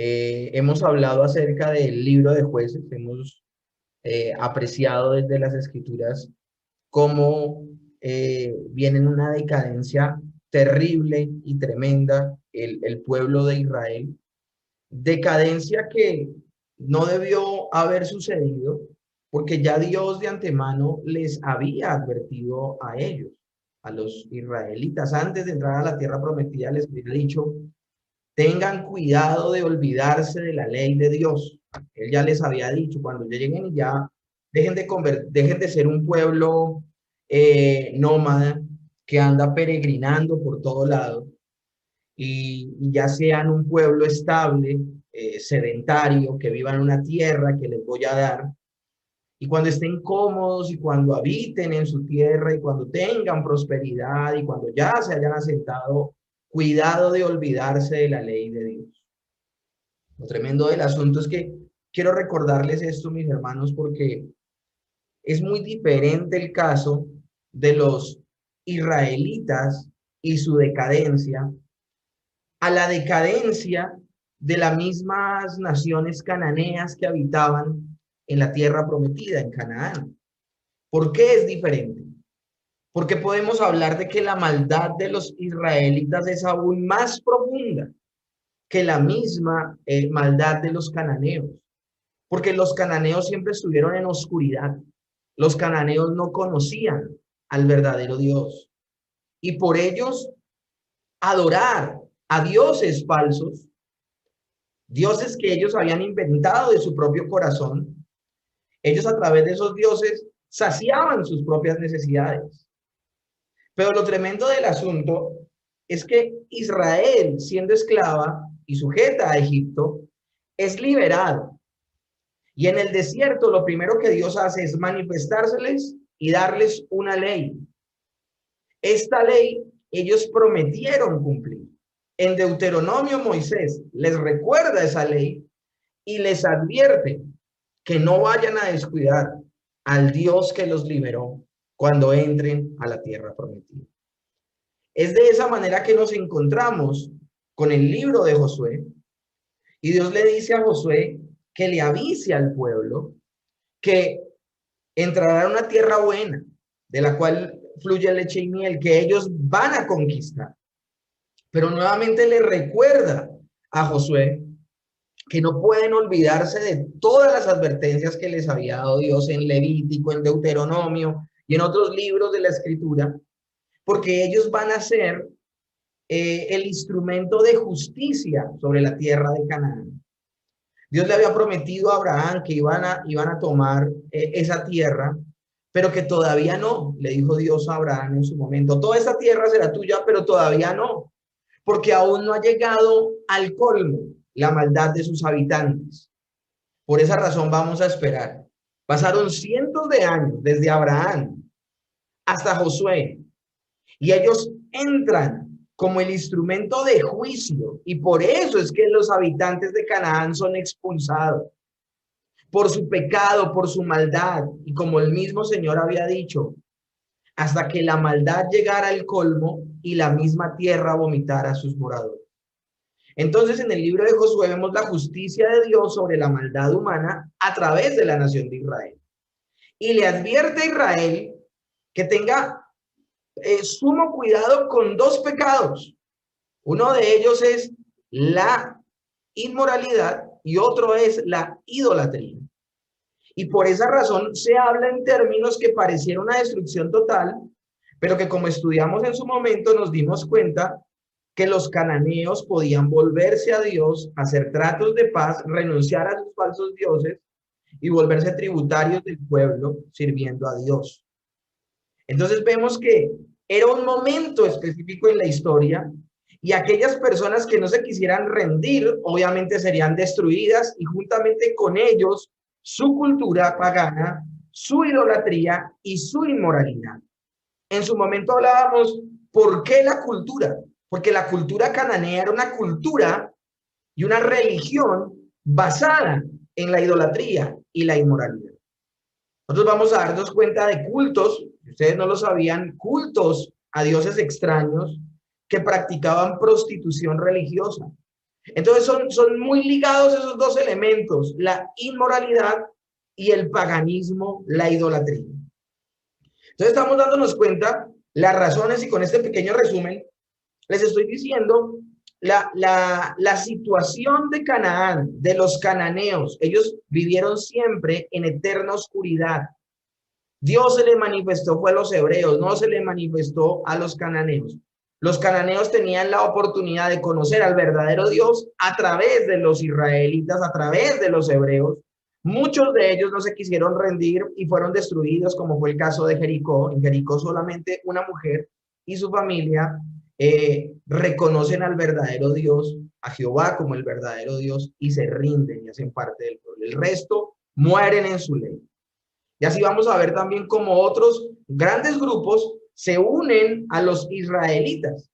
Hemos hablado acerca del libro de Jueces, hemos apreciado desde las Escrituras cómo viene en una decadencia terrible y tremenda el pueblo de Israel. Decadencia que no debió haber sucedido porque ya Dios de antemano les había advertido a ellos, a los israelitas, antes de entrar a la tierra prometida, les había dicho: tengan cuidado de olvidarse de la ley de Dios. Él ya les había dicho, cuando ya lleguen y ya dejen de ser un pueblo nómada que anda peregrinando por todo lado y ya sean un pueblo estable, sedentario, que vivan en una tierra que les voy a dar. Y cuando estén cómodos y cuando habiten en su tierra y cuando tengan prosperidad y cuando ya se hayan asentado, cuidado de olvidarse de la ley de Dios. Lo tremendo del asunto es que quiero recordarles esto, mis hermanos, porque es muy diferente el caso de los israelitas y su decadencia a la decadencia de las mismas naciones cananeas que habitaban en la tierra prometida, en Canaán. ¿Por qué es diferente? Porque podemos hablar de que la maldad de los israelitas es aún más profunda que la misma maldad de los cananeos. Porque los cananeos siempre estuvieron en oscuridad. Los cananeos no conocían al verdadero Dios. Y por ellos adorar a dioses falsos, dioses que ellos habían inventado de su propio corazón, ellos a través de esos dioses saciaban sus propias necesidades. Pero lo tremendo del asunto es que Israel, siendo esclava y sujeta a Egipto, es liberado. Y en el desierto lo primero que Dios hace es manifestárseles y darles una ley. Esta ley ellos prometieron cumplir. En Deuteronomio Moisés les recuerda esa ley y les advierte que no vayan a descuidar al Dios que los liberó cuando entren a la tierra prometida. Es de esa manera que nos encontramos con el libro de Josué y Dios le dice a Josué que le avise al pueblo que entrará en una tierra buena, de la cual fluye leche y miel, que ellos van a conquistar. Pero nuevamente le recuerda a Josué que no pueden olvidarse de todas las advertencias que les había dado Dios en Levítico, en Deuteronomio y en otros libros de la Escritura, porque ellos van a ser el instrumento de justicia sobre la tierra de Canaán. Dios le había prometido a Abraham que iban a tomar esa tierra, pero que todavía no, le dijo Dios a Abraham en su momento. Toda esa tierra será tuya, pero todavía no, porque aún no ha llegado al colmo la maldad de sus habitantes. Por esa razón vamos a esperar. Pasaron cientos de años desde Abraham hasta Josué, y ellos entran como el instrumento de juicio, y por eso es que los habitantes de Canaán son expulsados por su pecado, por su maldad, y como el mismo Señor había dicho, hasta que la maldad llegara al colmo y la misma tierra vomitara a sus moradores. Entonces, en el libro de Josué vemos la justicia de Dios sobre la maldad humana a través de la nación de Israel. Y le advierte a Israel que tenga sumo cuidado con dos pecados. Uno de ellos es la inmoralidad y otro es la idolatría. Y por esa razón se habla en términos que pareciera una destrucción total, pero que como estudiamos en su momento nos dimos cuenta que los cananeos podían volverse a Dios, hacer tratos de paz, renunciar a sus falsos dioses y volverse tributarios del pueblo sirviendo a Dios. Entonces vemos que era un momento específico en la historia y aquellas personas que no se quisieran rendir, obviamente serían destruidas y juntamente con ellos su cultura pagana, su idolatría y su inmoralidad. En su momento hablábamos, ¿por qué la cultura? Porque la cultura cananea era una cultura y una religión basada en la idolatría y la inmoralidad. Nosotros vamos a darnos cuenta de cultos, ustedes no lo sabían, cultos a dioses extraños que practicaban prostitución religiosa. Entonces son muy ligados esos dos elementos, la inmoralidad y el paganismo, la idolatría. Entonces estamos dándonos cuenta las razones y con este pequeño resumen les estoy diciendo la situación de Canaán, de los cananeos. Ellos vivieron siempre en eterna oscuridad. Dios se le manifestó fue a los hebreos, no se le manifestó a los cananeos. Los cananeos tenían la oportunidad de conocer al verdadero Dios a través de los israelitas, a través de los hebreos. Muchos de ellos no se quisieron rendir y fueron destruidos, como fue el caso de Jericó. En Jericó solamente una mujer y su familia reconocen al verdadero Dios, a Jehová como el verdadero Dios, y se rinden y hacen parte del pueblo. El resto mueren en su ley. Y así vamos a ver también cómo otros grandes grupos se unen a los israelitas.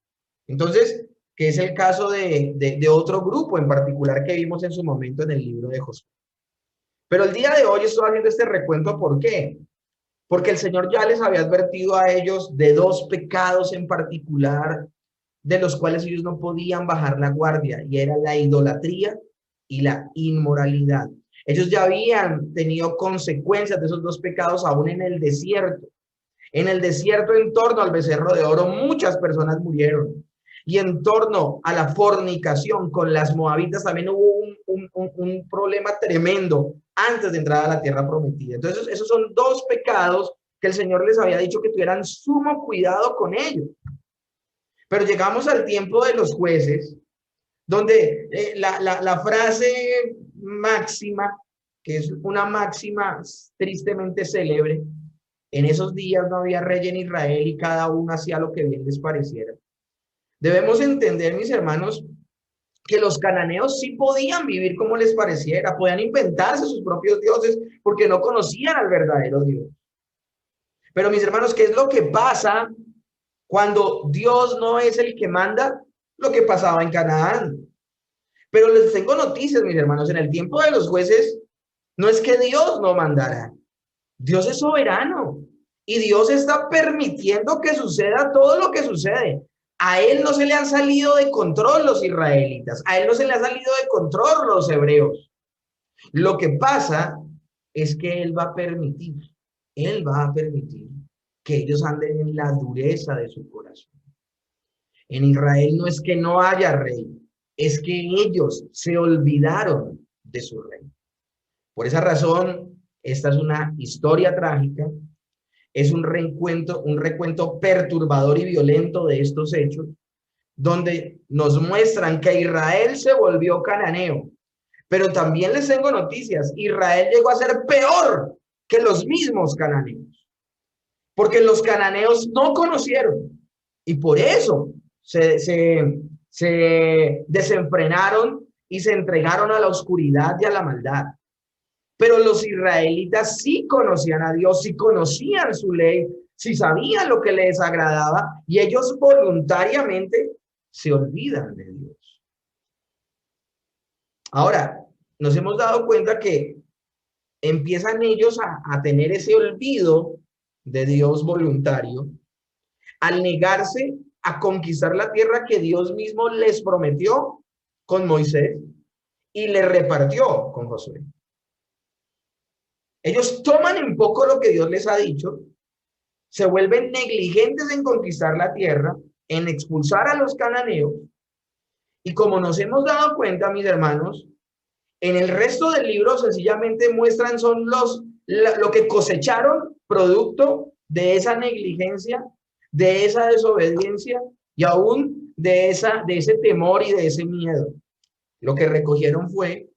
Entonces, que es el caso de otro grupo en particular que vimos en su momento en el libro de Josué. Pero el día de hoy estoy haciendo este recuento, ¿por qué? Porque el Señor ya les había advertido a ellos de dos pecados en particular, de los cuales ellos no podían bajar la guardia, y era la idolatría y la inmoralidad. Ellos ya habían tenido consecuencias de esos dos pecados aún en el desierto. En el desierto, en torno al becerro de oro, muchas personas murieron. Y en torno a la fornicación con las moabitas también hubo un problema tremendo antes de entrar a la tierra prometida. Entonces, esos son dos pecados que el Señor les había dicho que tuvieran sumo cuidado con ellos. Pero llegamos al tiempo de los jueces, donde la frase máxima, que es una máxima tristemente célebre, en esos días no había rey en Israel y cada uno hacía lo que bien les pareciera. Debemos entender, mis hermanos, que los cananeos sí podían vivir como les pareciera, podían inventarse sus propios dioses porque no conocían al verdadero Dios. Pero mis hermanos, ¿qué es lo que pasa cuando Dios no es el que manda? Lo que pasaba en Canaán. Pero les tengo noticias, mis hermanos, en el tiempo de los jueces, no es que Dios no mandara. Dios es soberano y Dios está permitiendo que suceda todo lo que sucede. A él no se le han salido de control los israelitas, a él no se le ha salido de control los hebreos. Lo que pasa es que él va a permitir que ellos anden en la dureza de su corazón. En Israel no es que no haya rey, es que ellos se olvidaron de su rey. Por esa razón, esta es una historia trágica, es un recuento perturbador y violento de estos hechos, donde nos muestran que Israel se volvió cananeo. Pero también les tengo noticias, Israel llegó a ser peor que los mismos cananeos, porque los cananeos no conocieron y por eso se desenfrenaron y se entregaron a la oscuridad y a la maldad. Pero los israelitas sí conocían a Dios, sí conocían su ley, sí sabían lo que les agradaba y ellos voluntariamente se olvidan de Dios. Ahora, nos hemos dado cuenta que empiezan ellos a tener ese olvido de Dios voluntario al negarse a conquistar la tierra que Dios mismo les prometió con Moisés y le repartió con Josué. Ellos toman en poco lo que Dios les ha dicho, se vuelven negligentes en conquistar la tierra, en expulsar a los cananeos, y como nos hemos dado cuenta, mis hermanos, en el resto del libro sencillamente muestran son lo que cosecharon producto de esa negligencia, de esa desobediencia y aún de ese temor y de ese miedo. Lo que recogieron fue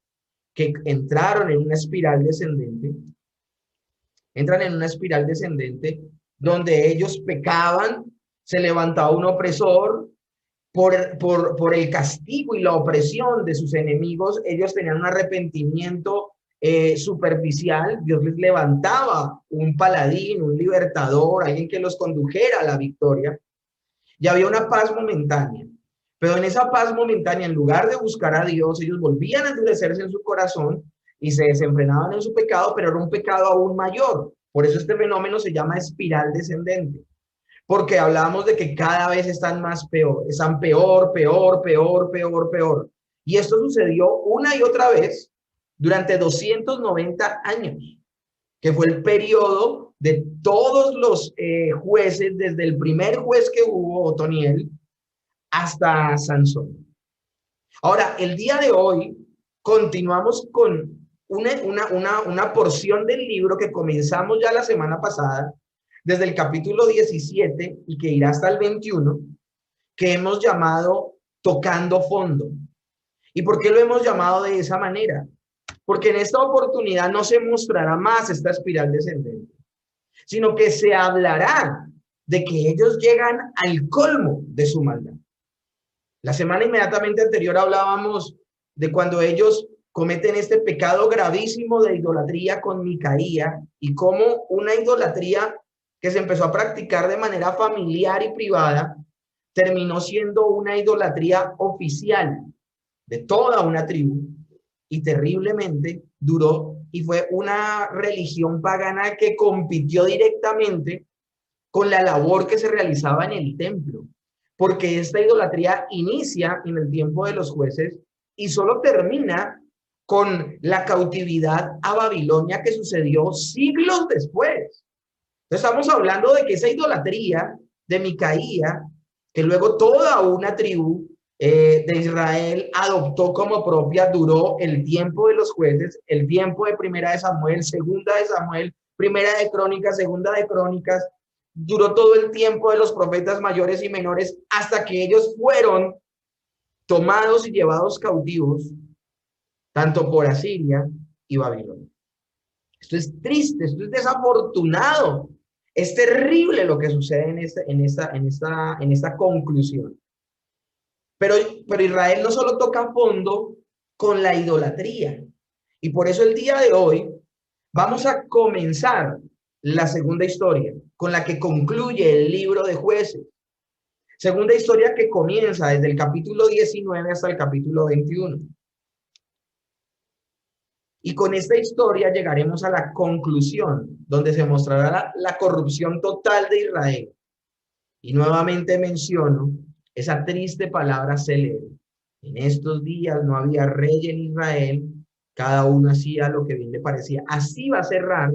que entraron en una espiral descendente, donde ellos pecaban, se levantaba un opresor, por el castigo y la opresión de sus enemigos, ellos tenían un arrepentimiento superficial. Dios les levantaba un paladín, un libertador, alguien que los condujera a la victoria, y había una paz momentánea. Pero en esa paz momentánea, en lugar de buscar a Dios, ellos volvían a endurecerse en su corazón y se desenfrenaban en su pecado, pero era un pecado aún mayor. Por eso este fenómeno se llama espiral descendente. Porque hablamos de que cada vez están peor, peor. Y esto sucedió una y otra vez durante 290 años, que fue el periodo de todos los jueces, desde el primer juez que hubo, Otoniel, hasta Sansón. Ahora, el día de hoy continuamos con una porción del libro que comenzamos ya la semana pasada, desde el capítulo 17 y que irá hasta el 21, que hemos llamado Tocando Fondo. ¿Y por qué lo hemos llamado de esa manera? Porque en esta oportunidad no se mostrará más esta espiral descendente, sino que se hablará de que ellos llegan al colmo de su maldad. La semana inmediatamente anterior hablábamos de cuando ellos cometen este pecado gravísimo de idolatría con Micaía y cómo una idolatría que se empezó a practicar de manera familiar y privada terminó siendo una idolatría oficial de toda una tribu y terriblemente duró y fue una religión pagana que compitió directamente con la labor que se realizaba en el templo, porque esta idolatría inicia en el tiempo de los jueces y solo termina con la cautividad a Babilonia que sucedió siglos después. Entonces estamos hablando de que esa idolatría de Micaía, que luego toda una tribu de Israel adoptó como propia, duró el tiempo de los jueces, el tiempo de Primera de Samuel, Segunda de Samuel, Primera de Crónicas, Segunda de Crónicas, duró todo el tiempo de los profetas mayores y menores hasta que ellos fueron tomados y llevados cautivos, tanto por Asiria y Babilonia. Esto es triste, esto es desafortunado, es terrible lo que sucede en esta conclusión. Pero Israel no solo toca fondo con la idolatría, y por eso el día de hoy vamos a comenzar la segunda historia, con la que concluye el libro de Jueces. Segunda historia que comienza desde el capítulo 19 hasta el capítulo 21. Y con esta historia llegaremos a la conclusión, donde se mostrará la corrupción total de Israel. Y nuevamente menciono esa triste palabra célebre. En estos días no había rey en Israel, cada uno hacía lo que bien le parecía. Así va a cerrar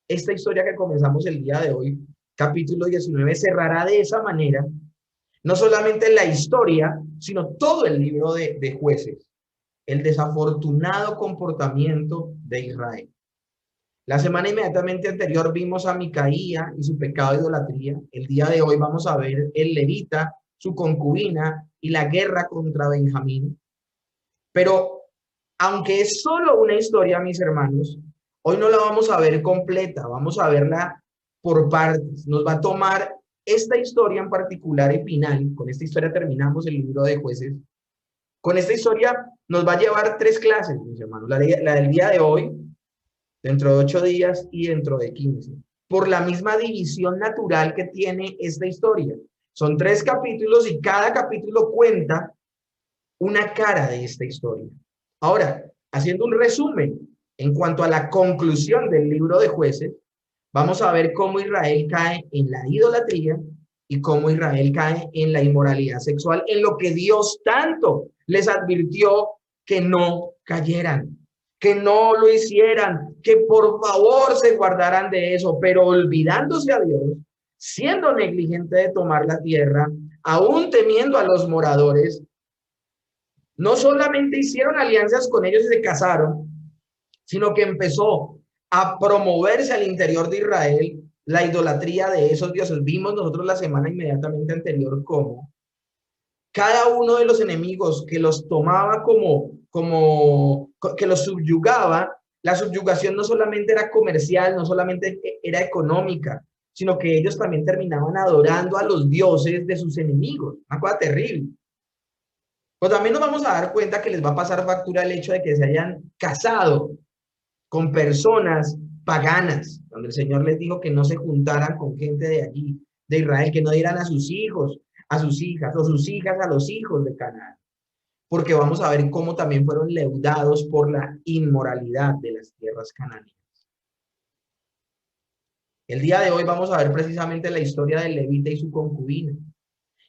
esta historia que comenzamos el día de hoy. Capítulo 19 cerrará de esa manera, no solamente la historia, sino todo el libro de Jueces. El desafortunado comportamiento de Israel. La semana inmediatamente anterior vimos a Micaía y su pecado de idolatría. El día de hoy vamos a ver el levita, su concubina y la guerra contra Benjamín. Pero aunque es solo una historia, mis hermanos, hoy no la vamos a ver completa, vamos a verla por partes. Nos va a tomar esta historia en particular y final. Con esta historia terminamos el libro de Jueces. Con esta historia nos va a llevar 3 clases, mis hermanos. La del día de hoy, dentro de 8 días y dentro de 15. Por la misma división natural que tiene esta historia. Son 3 capítulos y cada capítulo cuenta una cara de esta historia. Ahora, haciendo un resumen en cuanto a la conclusión del libro de Jueces, vamos a ver cómo Israel cae en la idolatría y cómo Israel cae en la inmoralidad sexual, en lo que Dios tanto les advirtió que no cayeran, que no lo hicieran, que por favor se guardaran de eso, pero olvidándose a Dios, siendo negligente de tomar la tierra, aún temiendo a los moradores, no solamente hicieron alianzas con ellos y se casaron, sino que empezó a promoverse al interior de Israel la idolatría de esos dioses. Vimos nosotros la semana inmediatamente anterior cómo cada uno de los enemigos que los tomaba que los subyugaba, la subyugación no solamente era comercial, no solamente era económica, sino que ellos también terminaban adorando a los dioses de sus enemigos. Una cosa terrible. Pues también nos vamos a dar cuenta que les va a pasar factura el hecho de que se hayan casado con personas paganas, donde el Señor les dijo que no se juntaran con gente de allí, de Israel, que no dieran a sus hijos, a sus hijas, o sus hijas a los hijos de Canaán, porque vamos a ver cómo también fueron leudados por la inmoralidad de las tierras cananeas. El día de hoy vamos a ver precisamente la historia del levita y su concubina,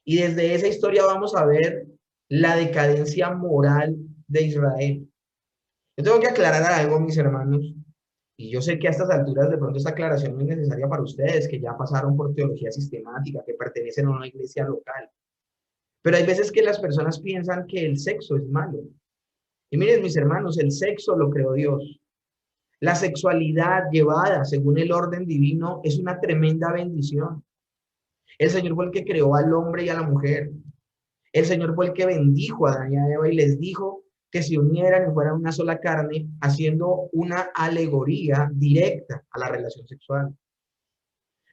y desde esa historia vamos a ver la decadencia moral de Israel. Yo tengo que aclarar algo, mis hermanos, y yo sé que a estas alturas de pronto esta aclaración no es necesaria para ustedes, que ya pasaron por teología sistemática, que pertenecen a una iglesia local. Pero hay veces que las personas piensan que el sexo es malo. Y miren, mis hermanos, el sexo lo creó Dios. La sexualidad llevada según el orden divino es una tremenda bendición. El Señor fue el que creó al hombre y a la mujer. El Señor fue el que bendijo a Adán y a Eva y les dijo que se unieran y fueran una sola carne, haciendo una alegoría directa a la relación sexual.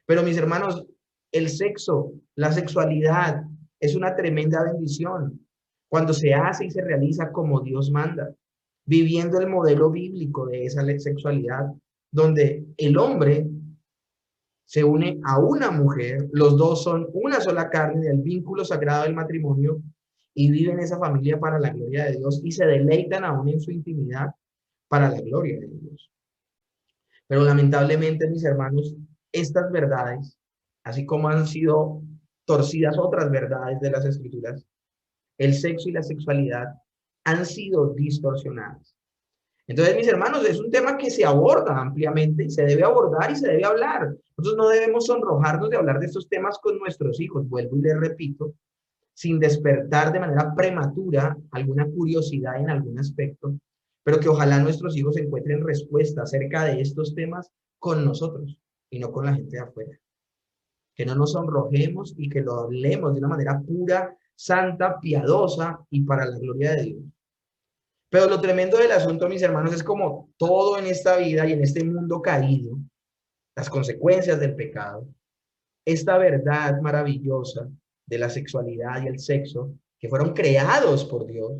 Pero mis hermanos, el sexo, la sexualidad, es una tremenda bendición cuando se hace y se realiza como Dios manda, viviendo el modelo bíblico de esa sexualidad, donde el hombre se une a una mujer, los dos son una sola carne del vínculo sagrado del matrimonio y viven esa familia para la gloria de Dios y se deleitan aún en su intimidad para la gloria de Dios. Pero lamentablemente, mis hermanos, estas verdades, así como han sido torcidas otras verdades de las Escrituras, el sexo y la sexualidad han sido distorsionadas. Entonces, mis hermanos, es un tema que se aborda ampliamente y se debe abordar y se debe hablar. Nosotros no debemos sonrojarnos de hablar de estos temas con nuestros hijos, vuelvo y les repito, sin despertar de manera prematura alguna curiosidad en algún aspecto, pero que ojalá nuestros hijos encuentren respuesta acerca de estos temas con nosotros y no con la gente de afuera. Que no nos sonrojemos y que lo hablemos de una manera pura, santa, piadosa y para la gloria de Dios. Pero lo tremendo del asunto, mis hermanos, es como todo en esta vida y en este mundo caído, las consecuencias del pecado, esta verdad maravillosa de la sexualidad y el sexo, que fueron creados por Dios,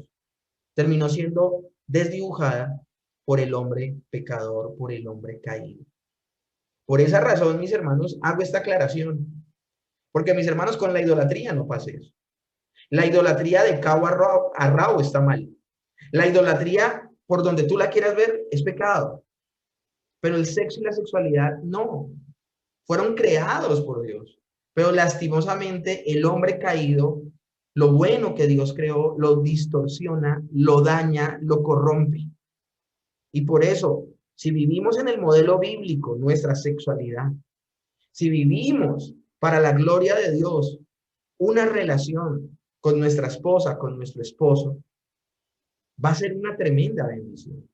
terminó siendo desdibujada por el hombre pecador, por el hombre caído. Por esa razón, mis hermanos, hago esta aclaración. Porque, mis hermanos, con la idolatría no pasa eso. La idolatría de cabo a rabo está mal. La idolatría, por donde tú la quieras ver, es pecado. Pero el sexo y la sexualidad no. Fueron creados por Dios. Pero lastimosamente el hombre caído, lo bueno que Dios creó, lo distorsiona, lo daña, lo corrompe. Y por eso, si vivimos en el modelo bíblico nuestra sexualidad, si vivimos para la gloria de Dios una relación con nuestra esposa, con nuestro esposo, va a ser una tremenda bendición.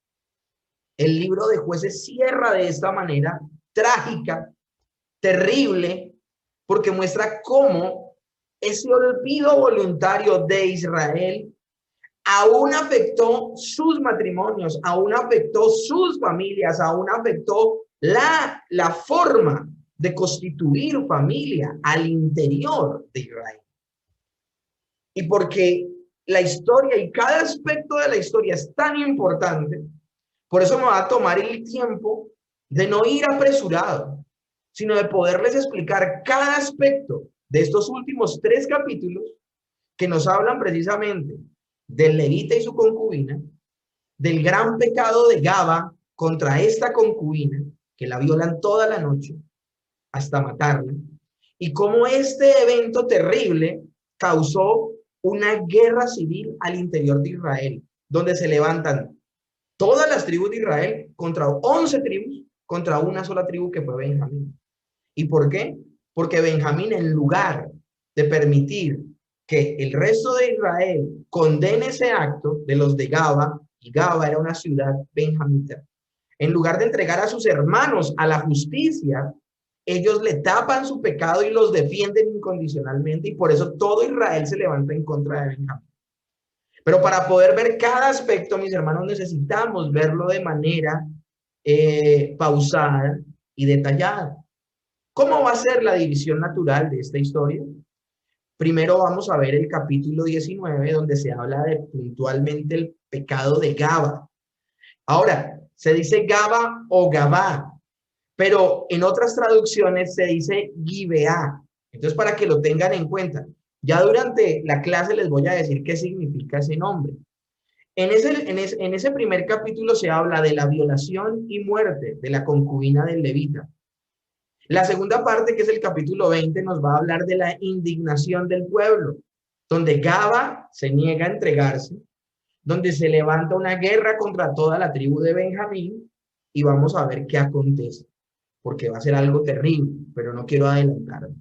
El libro de Jueces cierra de esta manera trágica, terrible, porque muestra cómo ese olvido voluntario de Israel aún afectó sus matrimonios, aún afectó sus familias, aún afectó la forma de constituir familia al interior de Israel. Y porque la historia y cada aspecto de la historia es tan importante, por eso me va a tomar el tiempo de no ir apresurado, sino de poderles explicar cada aspecto de estos últimos 3 capítulos que nos hablan precisamente del levita y su concubina, del gran pecado de Gaba contra esta concubina, que la violan toda la noche hasta matarla, y cómo este evento terrible causó una guerra civil al interior de Israel, donde se levantan todas las tribus de Israel contra 11 tribus, contra una sola tribu que fue Benjamín. ¿Y por qué? Porque Benjamín, en lugar de permitir que el resto de Israel condene ese acto de los de Gaba, y Gaba era una ciudad benjamita, en lugar de entregar a sus hermanos a la justicia, ellos le tapan su pecado y los defienden incondicionalmente, y por eso todo Israel se levanta en contra de Benjamín. Pero para poder ver cada aspecto, mis hermanos, necesitamos verlo de manera pausada y detallada. ¿Cómo va a ser la división natural de esta historia? Primero vamos a ver el capítulo 19, donde se habla de puntualmente el pecado de Gaba. Ahora, se dice Gaba o Gabá, pero en otras traducciones se dice Gibeá. Entonces, para que lo tengan en cuenta, ya durante la clase les voy a decir qué significa ese nombre. En ese primer capítulo se habla de la violación y muerte de la concubina del levita. La segunda parte, que es el capítulo 20, nos va a hablar de la indignación del pueblo. donde Gaba se niega a entregarse, donde se levanta una guerra contra toda la tribu de Benjamín, y vamos a ver qué acontece, porque va a ser algo terrible, pero no quiero adelantarme.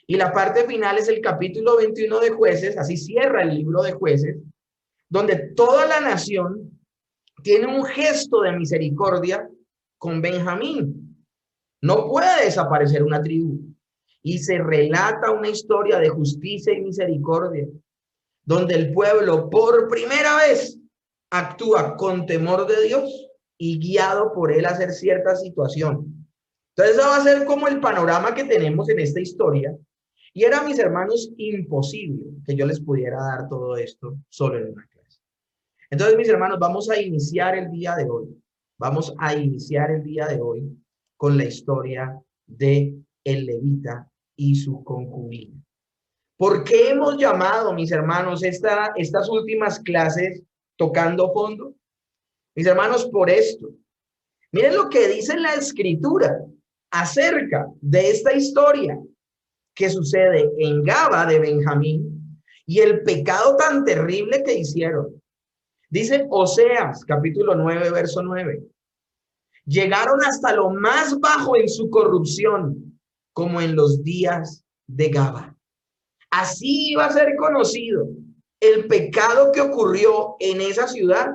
Y la parte final es el capítulo 21 de Jueces, así cierra el libro de Jueces, donde toda la nación tiene un gesto de misericordia con Benjamín. No puede desaparecer una tribu. Y se relata una historia de justicia y misericordia, donde el pueblo por primera vez actúa con temor de Dios y guiado por él a hacer cierta situación. Entonces, eso va a ser como el panorama que tenemos en esta historia. Y era, mis hermanos, imposible que yo les pudiera dar todo esto solo en una clase. Entonces, mis hermanos, vamos a iniciar el día de hoy. Vamos a iniciar el día de hoy con la historia de el levita y su concubina. ¿Por qué hemos llamado, mis hermanos, estas últimas clases tocando fondo? Mis hermanos, por esto. Miren lo que dice la Escritura acerca de esta historia que sucede en Gaba de Benjamín y el pecado tan terrible que hicieron. Dice Oseas, capítulo 9, verso 9. Llegaron hasta lo más bajo en su corrupción, como en los días de Gaba. Así iba a ser conocido el pecado que ocurrió en esa ciudad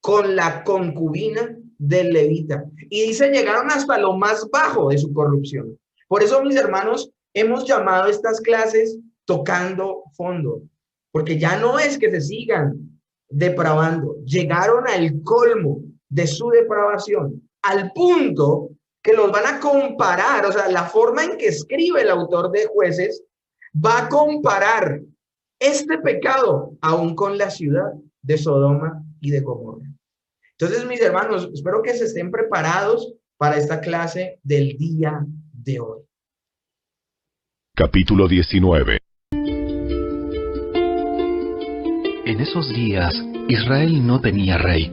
con la concubina del levita. Y dice, llegaron hasta lo más bajo de su corrupción. Por eso, mis hermanos, hemos llamado estas clases tocando fondo, porque ya no es que se sigan depravando, llegaron al colmo de su depravación, al punto que los van a comparar, o sea, la forma en que escribe el autor de Jueces va a comparar este pecado aún con la ciudad de Sodoma y de Gomorra. Entonces, mis hermanos, espero que se estén preparados para esta clase del día de hoy. Capítulo 19. En esos días, Israel no tenía rey.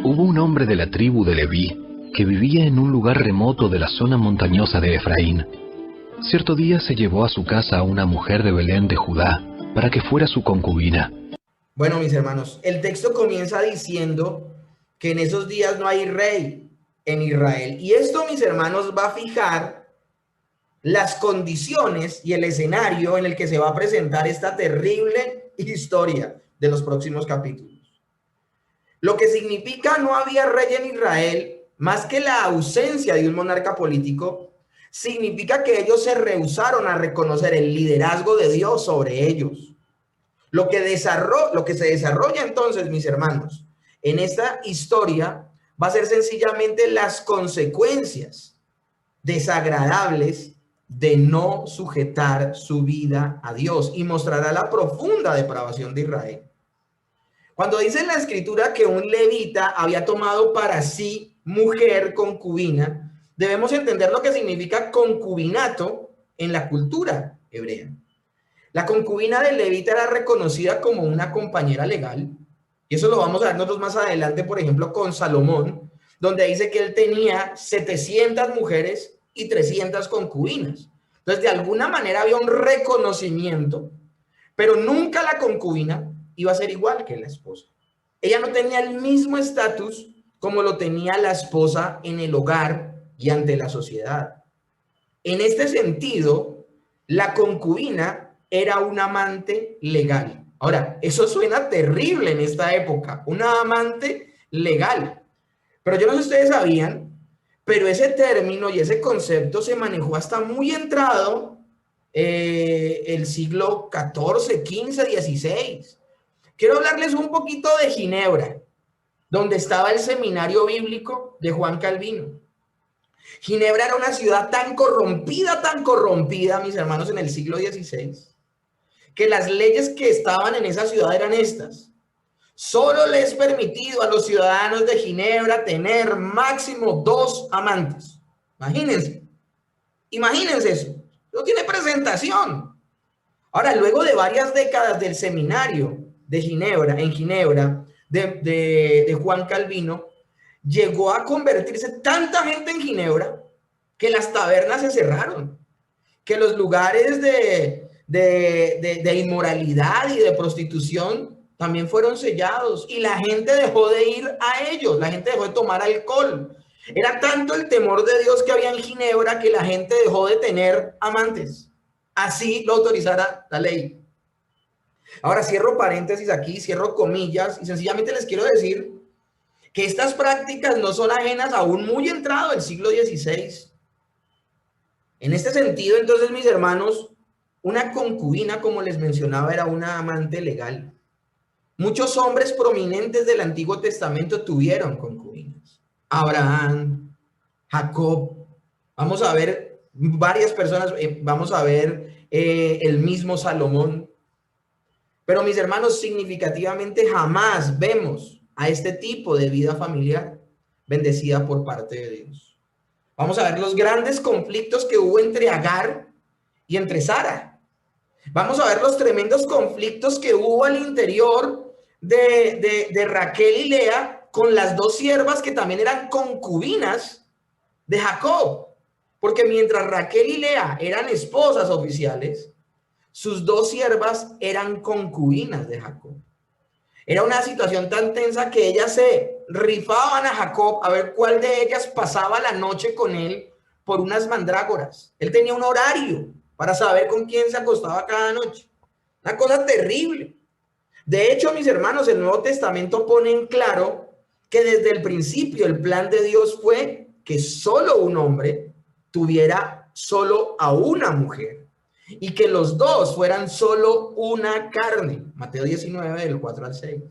Hubo un hombre de la tribu de Leví que vivía en un lugar remoto de la zona montañosa de Efraín. Cierto día se llevó a su casa a una mujer de Belén de Judá para que fuera su concubina. Bueno, mis hermanos, el texto comienza diciendo que en esos días no hay rey en Israel. Y esto, mis hermanos, va a fijar las condiciones y el escenario en el que se va a presentar esta terrible historia de los próximos capítulos. Lo que significa no había rey en Israel, más que la ausencia de un monarca político, significa que ellos se rehusaron a reconocer el liderazgo de Dios sobre ellos. Lo que se desarrolla entonces, mis hermanos, en esta historia va a ser sencillamente las consecuencias desagradables de no sujetar su vida a Dios y mostrará la profunda depravación de Israel. Cuando dice en la Escritura que un levita había tomado para sí mujer concubina, debemos entender lo que significa concubinato en la cultura hebrea. La concubina del levita era reconocida como una compañera legal, y eso lo vamos a ver nosotros más adelante, por ejemplo, con Salomón, donde dice que él tenía 700 mujeres y 300 concubinas. Entonces, de alguna manera había un reconocimiento, pero nunca la concubina iba a ser igual que la esposa. Ella no tenía el mismo estatus como lo tenía la esposa en el hogar y ante la sociedad. En este sentido, la concubina era un amante legal. Ahora, eso suena terrible en esta época, una amante legal. Pero yo no sé si ustedes sabían, pero ese término y ese concepto se manejó hasta muy entrado el siglo XIV, XV, XVI. Quiero hablarles un poquito de Ginebra, donde estaba el seminario bíblico de Juan Calvino. Ginebra era una ciudad tan corrompida, mis hermanos, en el siglo XVI, que las leyes que estaban en esa ciudad eran estas. Solo le es permitido a los ciudadanos de Ginebra tener máximo 2 amantes. Imagínense eso. No tiene presentación. Ahora, luego de varias décadas del seminario de Ginebra, en Ginebra, de Juan Calvino, llegó a convertirse tanta gente en Ginebra que las tabernas se cerraron, que los lugares de inmoralidad y de prostitución también fueron sellados y la gente dejó de ir a ellos, la gente dejó de tomar alcohol. Era tanto el temor de Dios que había en Ginebra que la gente dejó de tener amantes. Así lo autorizara la ley. Ahora cierro paréntesis aquí, cierro comillas y sencillamente les quiero decir que estas prácticas no son ajenas a un muy entrado del siglo XVI. En este sentido, entonces, mis hermanos, una concubina, como les mencionaba, era una amante legal. Muchos hombres prominentes del Antiguo Testamento tuvieron concubinas. Abraham, Jacob, vamos a ver varias personas, vamos a ver el mismo Salomón. Pero mis hermanos, significativamente jamás vemos a este tipo de vida familiar bendecida por parte de Dios. Vamos a ver los grandes conflictos que hubo entre Agar y entre Sara. Vamos a ver los tremendos conflictos que hubo al interior de Raquel y Lea con las dos siervas que también eran concubinas de Jacob. Porque mientras Raquel y Lea eran esposas oficiales, sus dos siervas eran concubinas de Jacob. Era una situación tan tensa que ellas se rifaban a Jacob a ver cuál de ellas pasaba la noche con él por unas mandrágoras. Él tenía un horario para saber con quién se acostaba cada noche. Una cosa terrible. De hecho, mis hermanos, el Nuevo Testamento pone en claro que desde el principio el plan de Dios fue que solo un hombre tuviera solo a una mujer y que los dos fueran solo una carne. Mateo 19, del 4 al 6.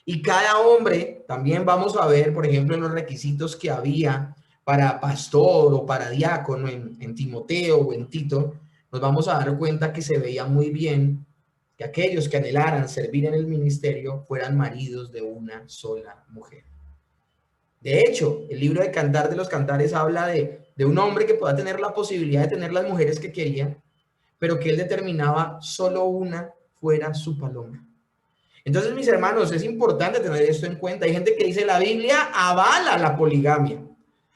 Y cada hombre, también vamos a ver, por ejemplo, en los requisitos que había para pastor o para diácono en Timoteo o en Tito, nos vamos a dar cuenta que se veía muy bien que aquellos que anhelaran servir en el ministerio fueran maridos de una sola mujer. De hecho, el libro de Cantar de los Cantares habla de un hombre que pueda tener la posibilidad de tener las mujeres que quería, pero que él determinaba solo una fuera su paloma. Entonces, mis hermanos, es importante tener esto en cuenta. Hay gente que dice la Biblia avala la poligamia.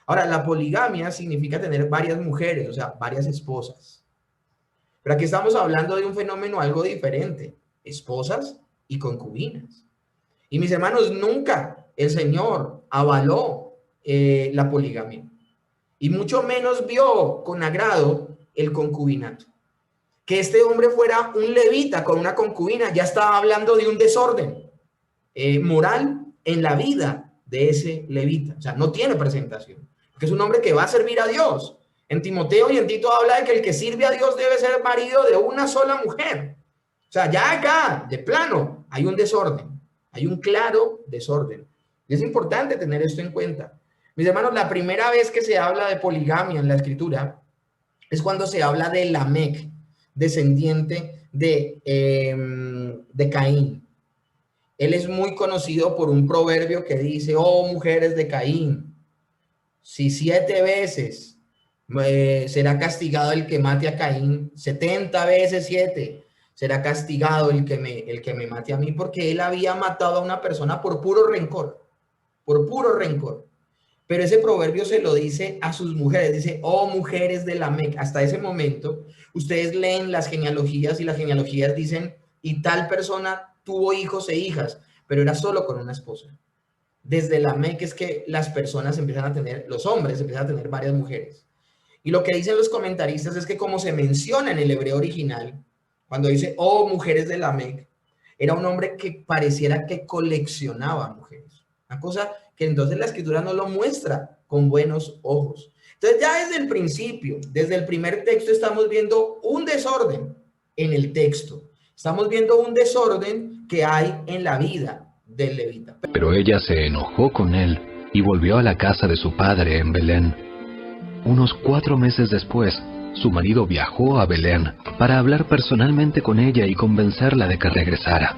Ahora, la poligamia significa tener varias mujeres, o sea, varias esposas. Pero aquí estamos hablando de un fenómeno algo diferente, esposas y concubinas. Y mis hermanos, nunca el Señor avaló la poligamia. Y mucho menos vio con agrado el concubinato. Que este hombre fuera un levita con una concubina, ya estaba hablando de un desorden moral en la vida de ese levita. O sea, no tiene presentación, porque es un hombre que va a servir a Dios. En Timoteo y en Tito habla de que el que sirve a Dios debe ser marido de una sola mujer. O sea, ya acá, de plano, hay un desorden, hay un claro desorden. Y es importante tener esto en cuenta. Mis hermanos, la primera vez que se habla de poligamia en la Escritura es cuando se habla de Lamec, descendiente de Caín. Él es muy conocido por un proverbio que dice, oh mujeres de Caín, si 7 veces será castigado el que mate a Caín, 70 veces 7 será castigado el que me mate a mí, porque él había matado a una persona por puro rencor, por puro rencor. Pero ese proverbio se lo dice a sus mujeres, dice, oh mujeres de Lamec. Hasta ese momento, ustedes leen las genealogías y las genealogías dicen, y tal persona tuvo hijos e hijas, pero era solo con una esposa. Desde Lamec es que las personas empiezan a tener, los hombres empiezan a tener varias mujeres. Y lo que dicen los comentaristas es que como se menciona en el hebreo original, cuando dice, oh mujeres de Lamec, era un hombre que pareciera que coleccionaba mujeres. Una cosa que entonces la Escritura no lo muestra con buenos ojos. Entonces ya desde el principio, desde el primer texto, estamos viendo un desorden en el texto. Estamos viendo un desorden que hay en la vida del levita. Pero ella se enojó con él y volvió a la casa de su padre en Belén. Unos 4 meses después, su marido viajó a Belén para hablar personalmente con ella y convencerla de que regresara.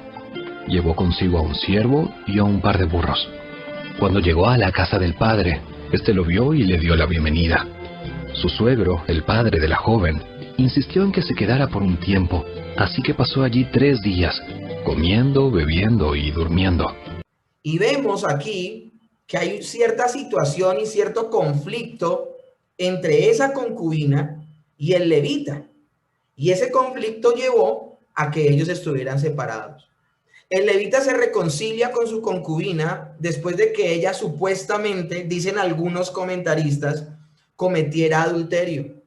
Llevó consigo a un siervo y a un par de burros. Cuando llegó a la casa del padre, este lo vio y le dio la bienvenida. Su suegro, el padre de la joven, insistió en que se quedara por un tiempo, así que pasó allí 3 días, comiendo, bebiendo y durmiendo. Y vemos aquí que hay cierta situación y cierto conflicto entre esa concubina y el levita. Y ese conflicto llevó a que ellos estuvieran separados. El levita se reconcilia con su concubina después de que ella supuestamente, dicen algunos comentaristas, cometiera adulterio.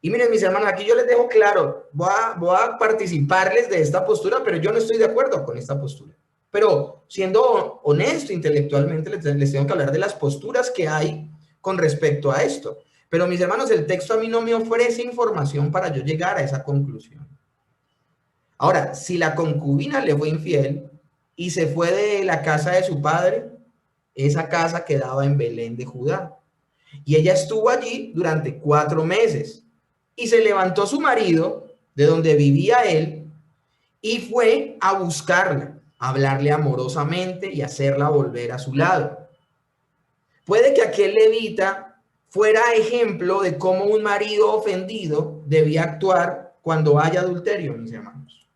Y miren, mis hermanos, aquí yo les dejo claro, voy a participarles de esta postura, pero yo no estoy de acuerdo con esta postura. Pero siendo honesto intelectualmente, les tengo que hablar de las posturas que hay con respecto a esto. Pero mis hermanos, el texto a mí no me ofrece información para yo llegar a esa conclusión. Ahora, si la concubina le fue infiel y se fue de la casa de su padre, esa casa quedaba en Belén de Judá. Y ella estuvo allí durante 4 meses. Y se levantó su marido, de donde vivía él, y fue a buscarla, a hablarle amorosamente y hacerla volver a su lado. Puede que aquel levita fuera ejemplo de cómo un marido ofendido debía actuar cuando haya adulterio, mis hermanos.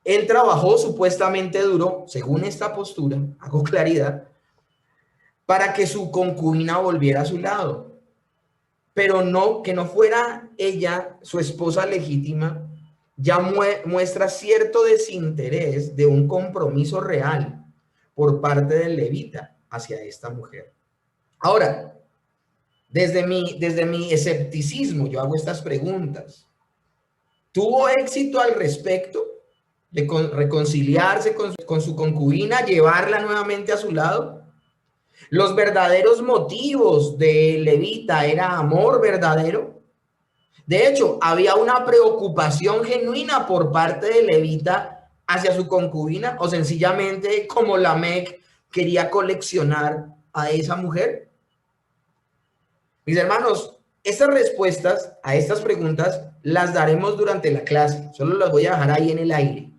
Él trabajó supuestamente duro, según esta postura, hago claridad, para que su concubina volviera a su lado. Pero no, que no fuera ella, su esposa legítima, ya muestra cierto desinterés de un compromiso real por parte del levita hacia esta mujer. Ahora, desde mi escepticismo, yo hago estas preguntas. ¿Tuvo éxito al respecto de reconciliarse con su concubina, llevarla nuevamente a su lado? Los verdaderos motivos de levita era amor verdadero. De hecho, había una preocupación genuina por parte de levita hacia su concubina, o sencillamente como Lamec quería coleccionar a esa mujer. Mis hermanos, estas respuestas a estas preguntas las daremos durante la clase. Solo las voy a dejar ahí en el aire.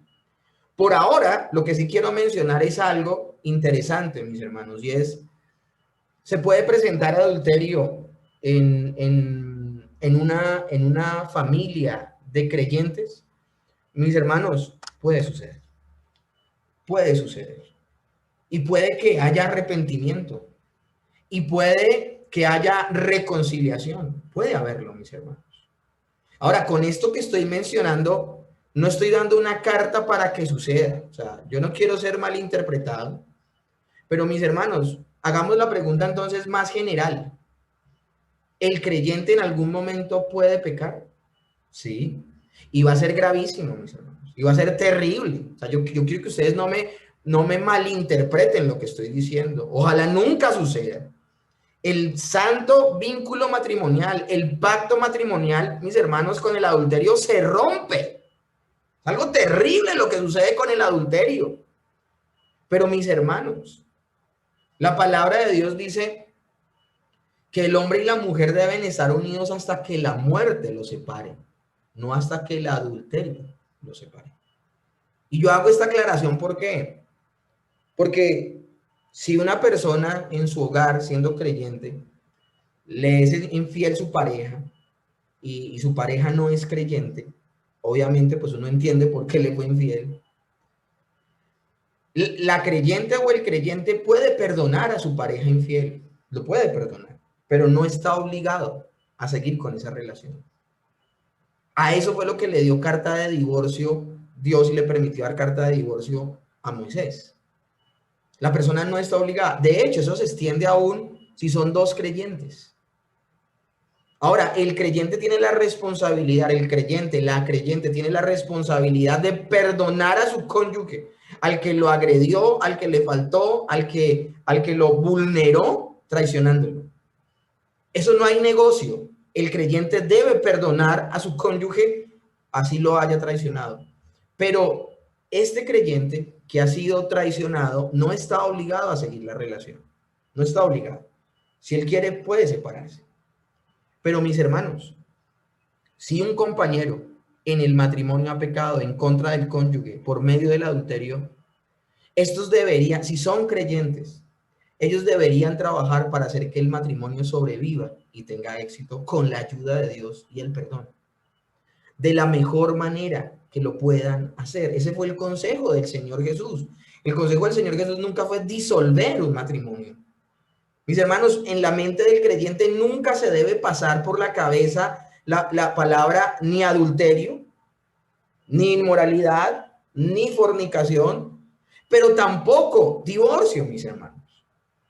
Por ahora, lo que sí quiero mencionar es algo interesante, mis hermanos, y es: ¿se puede presentar adulterio en una familia de creyentes? Mis hermanos, puede suceder. Puede suceder. Y puede que haya arrepentimiento. Y puede que haya reconciliación. Puede haberlo, mis hermanos. Ahora, con esto que estoy mencionando, no estoy dando una carta para que suceda. O sea, yo no quiero ser malinterpretado. Pero, mis hermanos, hagamos la pregunta entonces más general. ¿El creyente en algún momento puede pecar? Sí. Y va a ser gravísimo, mis hermanos. Y va a ser terrible. O sea, yo quiero que ustedes no me malinterpreten lo que estoy diciendo. Ojalá nunca suceda. El santo vínculo matrimonial, el pacto matrimonial, mis hermanos, con el adulterio se rompe. Es algo terrible lo que sucede con el adulterio. Pero, mis hermanos, la palabra de Dios dice que el hombre y la mujer deben estar unidos hasta que la muerte los separe, no hasta que el adulterio los separe. Y yo hago esta aclaración, ¿por qué? Porque si una persona en su hogar, siendo creyente, le es infiel su pareja y su pareja no es creyente, obviamente pues uno entiende por qué le fue infiel. La creyente o el creyente puede perdonar a su pareja infiel, lo puede perdonar, pero no está obligado a seguir con esa relación. A eso fue lo que le dio carta de divorcio Dios y le permitió dar carta de divorcio a Moisés. La persona no está obligada. De hecho, eso se extiende aún si son 2 creyentes. Ahora, el creyente tiene la responsabilidad, la creyente tiene la responsabilidad de perdonar a su cónyuge, al que lo agredió, al que le faltó, al que lo vulneró, traicionándolo. Eso no hay negocio. El creyente debe perdonar a su cónyuge, así lo haya traicionado. Pero este creyente que ha sido traicionado no está obligado a seguir la relación. No está obligado. Si él quiere, puede separarse. Pero, mis hermanos, si un compañero en el matrimonio ha pecado en contra del cónyuge por medio del adulterio, estos deberían, si son creyentes, ellos deberían trabajar para hacer que el matrimonio sobreviva y tenga éxito con la ayuda de Dios y el perdón. De la mejor manera que lo puedan hacer. Ese fue el consejo del Señor Jesús. El consejo del Señor Jesús nunca fue disolver un matrimonio. Mis hermanos, en la mente del creyente nunca se debe pasar por la cabeza la palabra ni adulterio, ni inmoralidad, ni fornicación, pero tampoco divorcio, mis hermanos.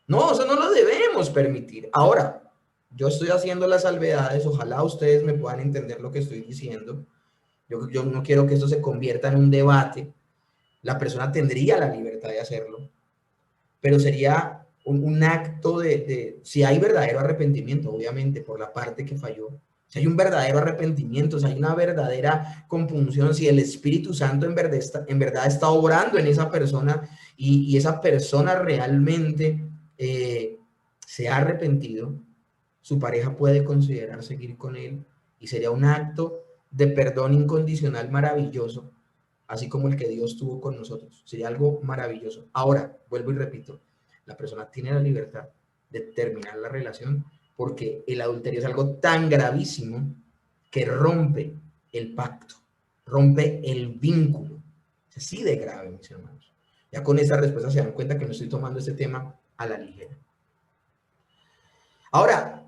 No, eso no lo debemos permitir. Ahora, yo estoy haciendo las salvedades, ojalá ustedes me puedan entender lo que estoy diciendo. Yo no quiero que esto se convierta en un debate. La persona tendría la libertad de hacerlo, pero sería un acto si hay verdadero arrepentimiento, obviamente, por la parte que falló. Si hay un verdadero arrepentimiento, si hay una verdadera compunción, si el Espíritu Santo en verdad está obrando en esa persona y esa persona realmente se ha arrepentido, su pareja puede considerar seguir con él y sería un acto de perdón incondicional maravilloso, así como el que Dios tuvo con nosotros. Sería algo maravilloso. Ahora, vuelvo y repito, la persona tiene la libertad de terminar la relación porque el adulterio es algo tan gravísimo que rompe el pacto, rompe el vínculo. Es así de grave, mis hermanos. Ya con esta respuesta se dan cuenta que no estoy tomando este tema a la ligera. Ahora,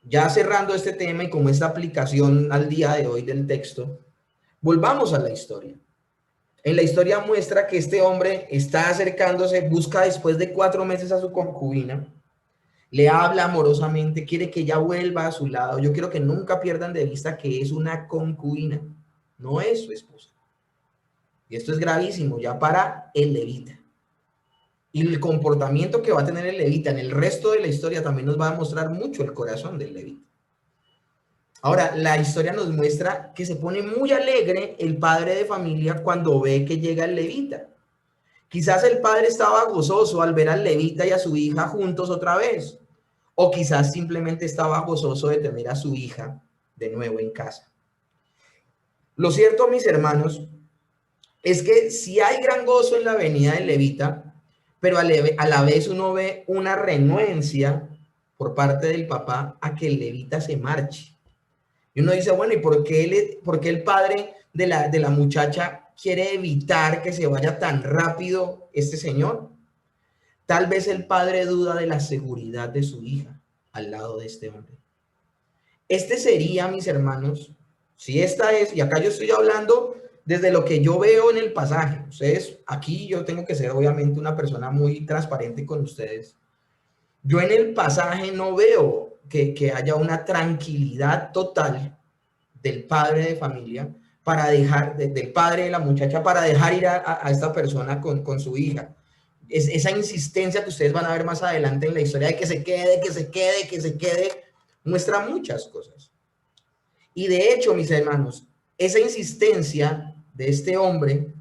ya cerrando este tema y como esta aplicación al día de hoy del texto, volvamos a la historia. En la historia muestra que este hombre está acercándose, busca después de 4 meses a su concubina, le habla amorosamente, quiere que ella vuelva a su lado. Yo quiero que nunca pierdan de vista que es una concubina, no es su esposa. Y esto es gravísimo ya para el levita. Y el comportamiento que va a tener el levita en el resto de la historia también nos va a mostrar mucho el corazón del levita. Ahora, la historia nos muestra que se pone muy alegre el padre de familia cuando ve que llega el levita. Quizás el padre estaba gozoso al ver al levita y a su hija juntos otra vez. O quizás simplemente estaba gozoso de tener a su hija de nuevo en casa. Lo cierto, mis hermanos, es que sí hay gran gozo en la venida del levita, pero a la vez uno ve una renuencia por parte del papá a que el levita se marche. Y uno dice, bueno, ¿y por qué el padre de la muchacha quiere evitar que se vaya tan rápido este señor? Tal vez el padre duda de la seguridad de su hija al lado de este hombre. Este sería, mis hermanos, si esta es, y acá yo estoy hablando desde lo que yo veo en el pasaje. Ustedes, aquí yo tengo que ser obviamente una persona muy transparente con ustedes. Yo en el pasaje no veo que haya una tranquilidad total del padre de familia para dejar, del padre de la muchacha para dejar ir a esta persona con su hija. Esa insistencia que ustedes van a ver más adelante en la historia de que se quede, muestra muchas cosas. Y de hecho, mis hermanos, esa insistencia de este hombre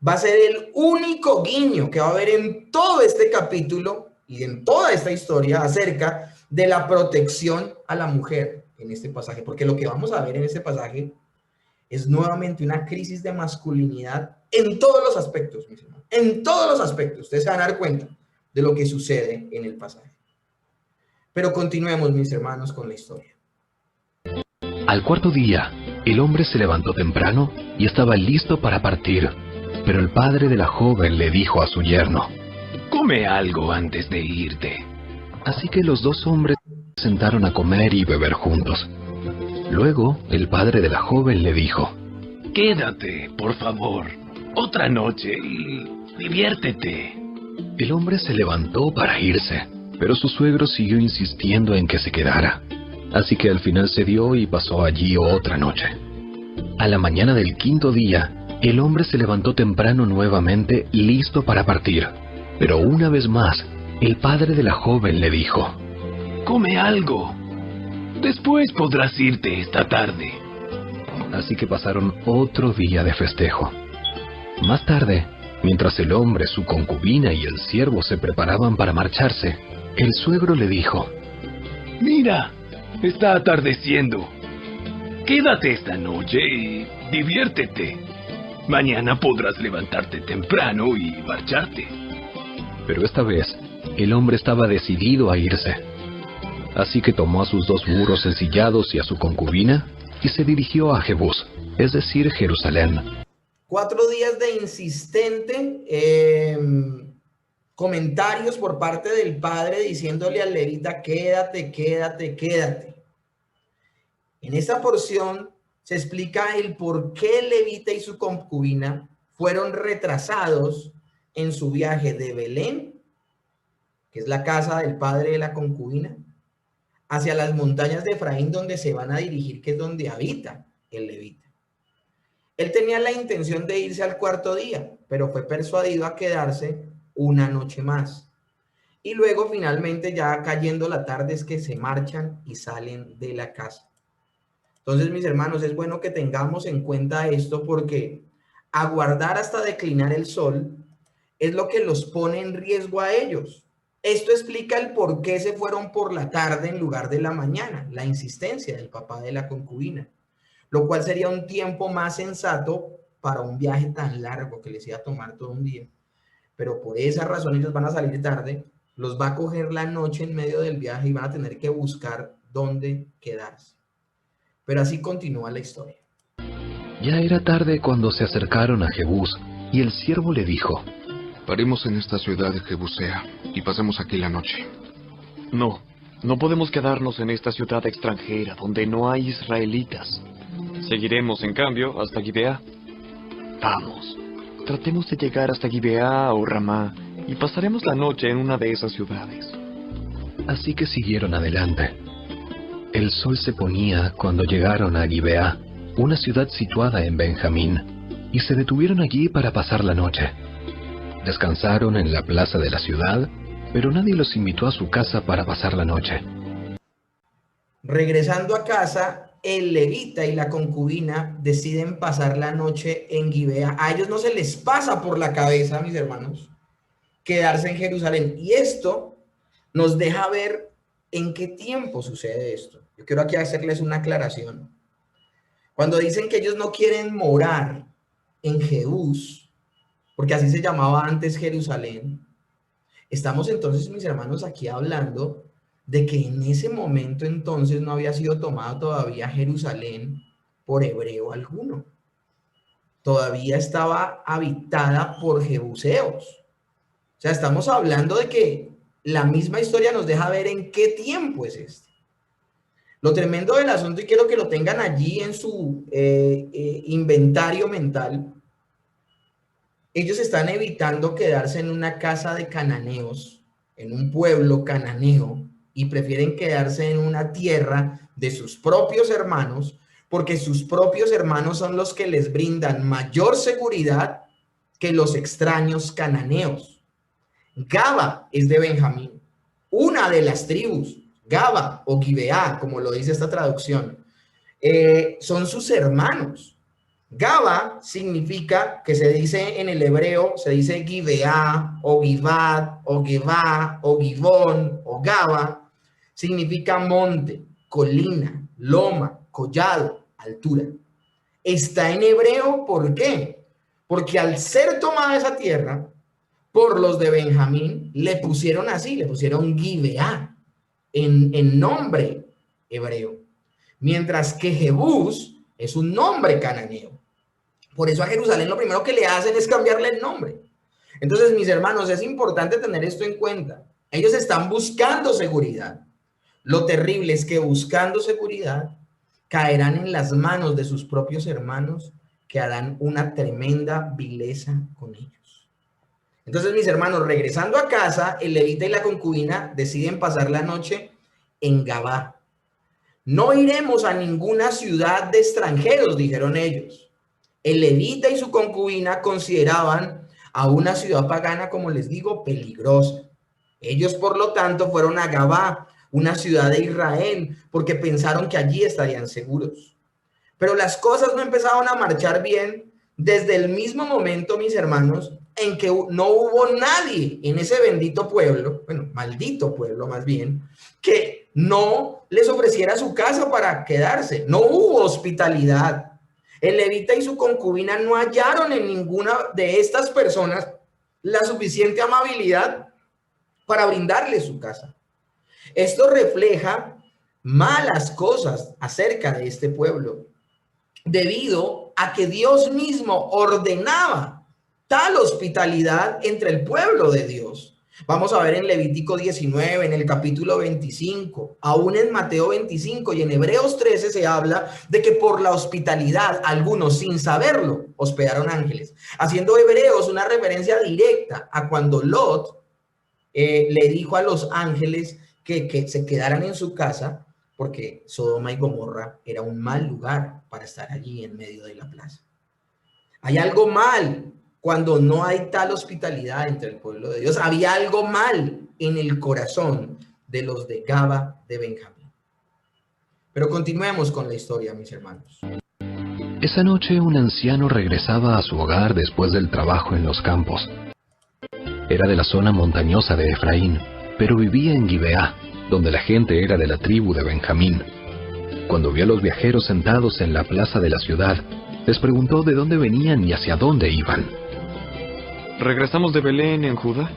va a ser el único guiño que va a haber en todo este capítulo y en toda esta historia acerca de la protección a la mujer en este pasaje, porque lo que vamos a ver en este pasaje es nuevamente una crisis de masculinidad en todos los aspectos, mis hermanos, en todos los aspectos. Ustedes se van a dar cuenta de lo que sucede en el pasaje. Pero continuemos, mis hermanos, con la historia. Al cuarto día, el hombre se levantó temprano y estaba listo para partir, pero el padre de la joven le dijo a su yerno: «Come algo antes de irte». Así que los dos hombres se sentaron a comer y beber juntos. Luego, el padre de la joven le dijo: «Quédate, por favor, otra noche y diviértete». El hombre se levantó para irse, pero su suegro siguió insistiendo en que se quedara. Así que al final cedió y pasó allí otra noche. A la mañana del quinto día, el hombre se levantó temprano nuevamente, listo para partir. Pero una vez más, el padre de la joven le dijo: «Come algo. Después podrás irte esta tarde». Así que pasaron otro día de festejo. Más tarde, mientras el hombre, su concubina y el siervo se preparaban para marcharse, el suegro le dijo: «Mira, está atardeciendo. Quédate esta noche y diviértete. Mañana podrás levantarte temprano y marcharte». Pero esta vez, el hombre estaba decidido a irse. Así que tomó a sus 2 burros ensillados y a su concubina y se dirigió a Jebús, es decir, Jerusalén. 4 días de insistente comentarios por parte del padre diciéndole al levita: quédate. En esta porción se explica el por qué el levita y su concubina fueron retrasados en su viaje de Belén, que es la casa del padre de la concubina, hacia las montañas de Efraín, donde se van a dirigir, que es donde habita el levita. Él tenía la intención de irse al cuarto día, pero fue persuadido a quedarse una noche más. Y luego finalmente, ya cayendo la tarde, es que se marchan y salen de la casa. Entonces, mis hermanos, es bueno que tengamos en cuenta esto, porque aguardar hasta declinar el sol es lo que los pone en riesgo a ellos. Esto explica el por qué se fueron por la tarde en lugar de la mañana, la insistencia del papá de la concubina, lo cual sería un tiempo más sensato para un viaje tan largo que les iba a tomar todo un día. Pero por esa razón ellos van a salir tarde, los va a coger la noche en medio del viaje y van a tener que buscar dónde quedarse. Pero así continúa la historia. Ya era tarde cuando se acercaron a Jebús, y el siervo le dijo: Paremos en esta ciudad de Jebusea y pasemos aquí la noche. No, no podemos quedarnos en esta ciudad extranjera donde no hay israelitas. Seguiremos, en cambio, hasta Gibeá. Vamos, tratemos de llegar hasta Gibeá o Ramá y pasaremos la noche en una de esas ciudades. Así que siguieron adelante. El sol se ponía cuando llegaron a Gibeá, una ciudad situada en Benjamín, y se detuvieron allí para pasar la noche. Descansaron en la plaza de la ciudad, pero nadie los invitó a su casa para pasar la noche. Regresando a casa, el levita y la concubina deciden pasar la noche en Gibeá. A ellos no se les pasa por la cabeza, mis hermanos, quedarse en Jerusalén. Y esto nos deja ver en qué tiempo sucede esto. Yo quiero aquí hacerles una aclaración. Cuando dicen que ellos no quieren morar en Jebús, porque así se llamaba antes Jerusalén, estamos entonces, mis hermanos, aquí hablando de que en ese momento entonces no había sido tomada todavía Jerusalén por hebreo alguno. Todavía estaba habitada por jebuseos. O sea, estamos hablando de que la misma historia nos deja ver en qué tiempo es este. Lo tremendo del asunto, y quiero que lo tengan allí en su inventario mental, ellos están evitando quedarse en una casa de cananeos, en un pueblo cananeo, y prefieren quedarse en una tierra de sus propios hermanos, porque sus propios hermanos son los que les brindan mayor seguridad que los extraños cananeos. Gaba es de Benjamín, una de las tribus, Gaba o Gibeá, como lo dice esta traducción, son sus hermanos. Gaba significa, que se dice en el hebreo, se dice Gibeá o Gibad o Gebá o Gibón o Gaba, significa monte, colina, loma, collado, altura. Está en hebreo, ¿por qué? Porque al ser tomada esa tierra por los de Benjamín, le pusieron así, le pusieron Gibeá en nombre hebreo, mientras que Jebús es un nombre cananeo. Por eso a Jerusalén lo primero que le hacen es cambiarle el nombre. Entonces, mis hermanos, es importante tener esto en cuenta. Ellos están buscando seguridad. Lo terrible es que buscando seguridad caerán en las manos de sus propios hermanos, que harán una tremenda vileza con ellos. Entonces, mis hermanos, regresando a casa, el levita y la concubina deciden pasar la noche en Gabá. No iremos a ninguna ciudad de extranjeros, dijeron ellos. El levita y su concubina consideraban a una ciudad pagana, como les digo, peligrosa. Ellos, por lo tanto, fueron a Gabá, una ciudad de Israel, porque pensaron que allí estarían seguros. Pero las cosas no empezaron a marchar bien desde el mismo momento, mis hermanos, en que no hubo nadie en ese bendito pueblo, bueno, maldito pueblo más bien, que no les ofreciera su casa para quedarse. No hubo hospitalidad. El levita y su concubina no hallaron en ninguna de estas personas la suficiente amabilidad para brindarles su casa. Esto refleja malas cosas acerca de este pueblo, debido a que Dios mismo ordenaba tal hospitalidad entre el pueblo de Dios. Vamos a ver en Levítico 19, en el capítulo 25, aún en Mateo 25 y en Hebreos 13 se habla de que por la hospitalidad algunos sin saberlo hospedaron ángeles, haciendo Hebreos una referencia directa a cuando Lot le dijo a los ángeles que se quedaran en su casa porque Sodoma y Gomorra era un mal lugar para estar allí en medio de la plaza. Hay algo mal cuando no hay tal hospitalidad entre el pueblo de Dios. Había algo mal en el corazón de los de Gaba de Benjamín. Pero continuemos con la historia, mis hermanos. Esa noche un anciano regresaba a su hogar después del trabajo en los campos. Era de la zona montañosa de Efraín, pero vivía en Gibeá, donde la gente era de la tribu de Benjamín. Cuando vio a los viajeros sentados en la plaza de la ciudad, les preguntó de dónde venían y hacia dónde iban. Regresamos de Belén, en Judá,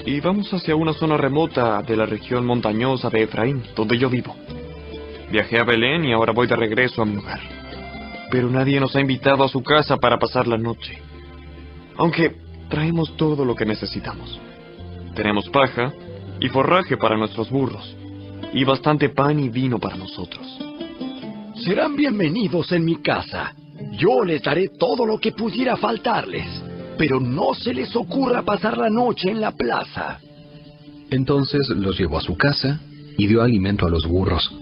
y vamos hacia una zona remota de la región montañosa de Efraín, donde yo vivo. Viajé a Belén y ahora voy de regreso a mi hogar. Pero nadie nos ha invitado a su casa para pasar la noche. Aunque traemos todo lo que necesitamos. Tenemos paja y forraje para nuestros burros, y bastante pan y vino para nosotros. Serán bienvenidos en mi casa. Yo les daré todo lo que pudiera faltarles, pero no se les ocurra pasar la noche en la plaza. Entonces los llevó a su casa y dio alimento a los burros.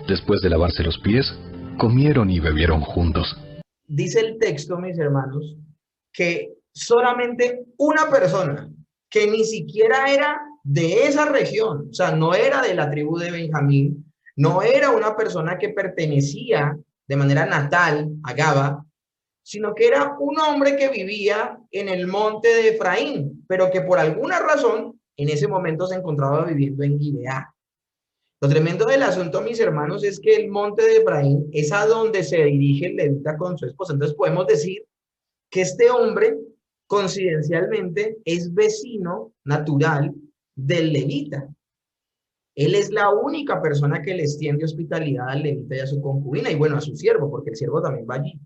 Después de lavarse los pies, comieron y bebieron juntos. Dice el texto, mis hermanos, que solamente una persona que ni siquiera era de esa región, o sea, no era de la tribu de Benjamín, no era una persona que pertenecía de manera natal a Gaba, sino que era un hombre que vivía en el monte de Efraín, pero que por alguna razón en ese momento se encontraba viviendo en Gibeá. Lo tremendo del asunto, mis hermanos, es que el monte de Efraín es a donde se dirige el levita con su esposa. Entonces podemos decir que este hombre, coincidencialmente, es vecino natural del levita. Él es la única persona que le extiende hospitalidad al levita y a su concubina, y bueno, a su siervo, porque el siervo también va allí.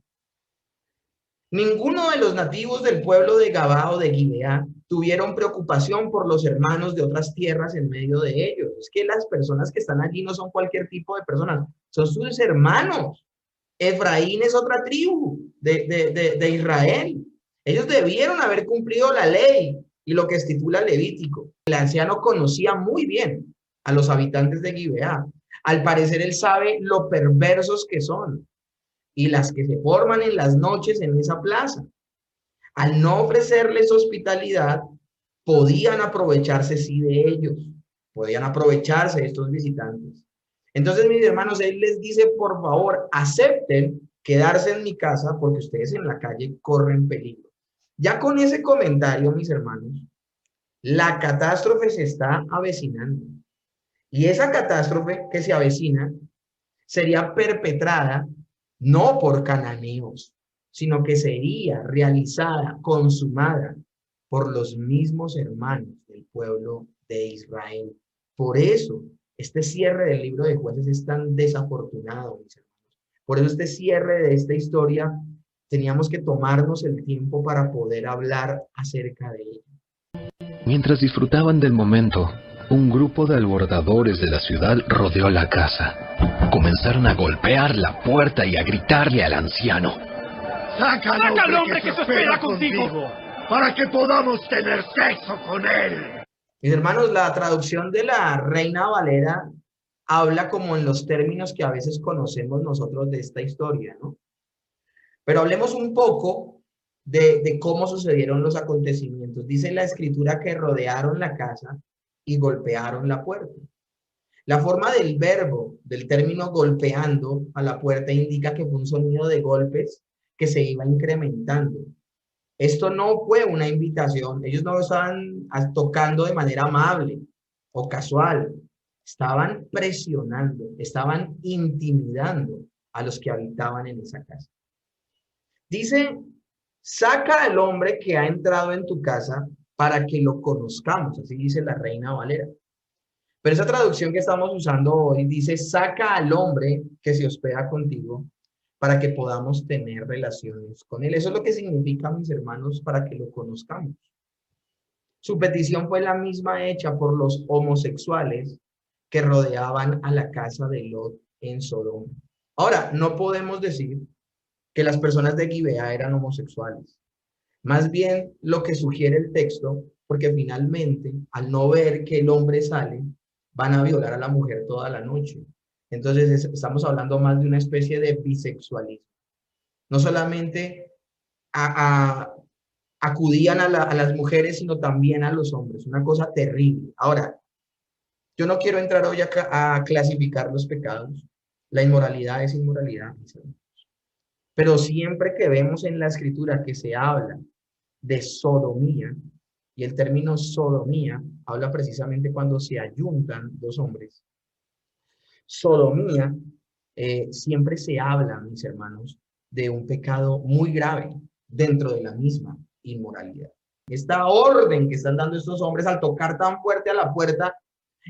Ninguno de los nativos del pueblo de Gabá o de Gibeá tuvieron preocupación por los hermanos de otras tierras en medio de ellos. Es que las personas que están allí no son cualquier tipo de personas, son sus hermanos. Efraín es otra tribu de Israel. Ellos debieron haber cumplido la ley y lo que estipula Levítico. El anciano conocía muy bien a los habitantes de Gibeá. Al parecer él sabe lo perversos que son y las que se forman en las noches en esa plaza. Al no ofrecerles hospitalidad, podían aprovecharse sí de ellos, podían aprovecharse de estos visitantes. Entonces, mis hermanos, él les dice, por favor, acepten quedarse en mi casa porque ustedes en la calle corren peligro. Ya con ese comentario, mis hermanos, la catástrofe se está avecinando. Y esa catástrofe que se avecina sería perpetrada no por cananeos, sino que sería realizada, consumada por los mismos hermanos del pueblo de Israel. Por eso, este cierre del libro de Jueces es tan desafortunado, mis hermanos. Por eso este cierre de esta historia, teníamos que tomarnos el tiempo para poder hablar acerca de ella. Mientras disfrutaban del momento, un grupo de alborotadores de la ciudad rodeó la casa. Comenzaron a golpear la puerta y a gritarle al anciano: ¡Saca al hombre que se espera contigo, para que podamos tener sexo con él! Mis hermanos, la traducción de la Reina Valera habla como en los términos que a veces conocemos nosotros de esta historia, ¿no? Pero hablemos un poco de cómo sucedieron los acontecimientos. Dice la escritura que rodearon la casa y golpearon la puerta. La forma del verbo, del término golpeando a la puerta, indica que fue un sonido de golpes que se iba incrementando. Esto no fue una invitación, ellos no estaban tocando de manera amable o casual, estaban presionando, estaban intimidando a los que habitaban en esa casa. Dice, saca al hombre que ha entrado en tu casa para que lo conozcamos, así dice la Reina Valera. Pero esa traducción que estamos usando hoy dice, saca al hombre que se hospeda contigo para que podamos tener relaciones con él. Eso es lo que significa, mis hermanos, para que lo conozcamos. Su petición fue la misma hecha por los homosexuales que rodeaban a la casa de Lot en Sodoma. Ahora, no podemos decir que las personas de Gibea eran homosexuales. Más bien lo que sugiere el texto, porque finalmente, al no ver que el hombre sale, van a violar a la mujer toda la noche. Entonces, estamos hablando más de una especie de bisexualismo. No solamente acudían a las mujeres, sino también a los hombres. Una cosa terrible. Ahora, yo no quiero entrar hoy a clasificar los pecados. La inmoralidad es inmoralidad. Pero siempre que vemos en la escritura que se habla de sodomía, y el término sodomía habla precisamente cuando se ayuntan dos hombres. Sodomía, siempre se habla, mis hermanos, de un pecado muy grave dentro de la misma inmoralidad. Esta orden que están dando estos hombres al tocar tan fuerte a la puerta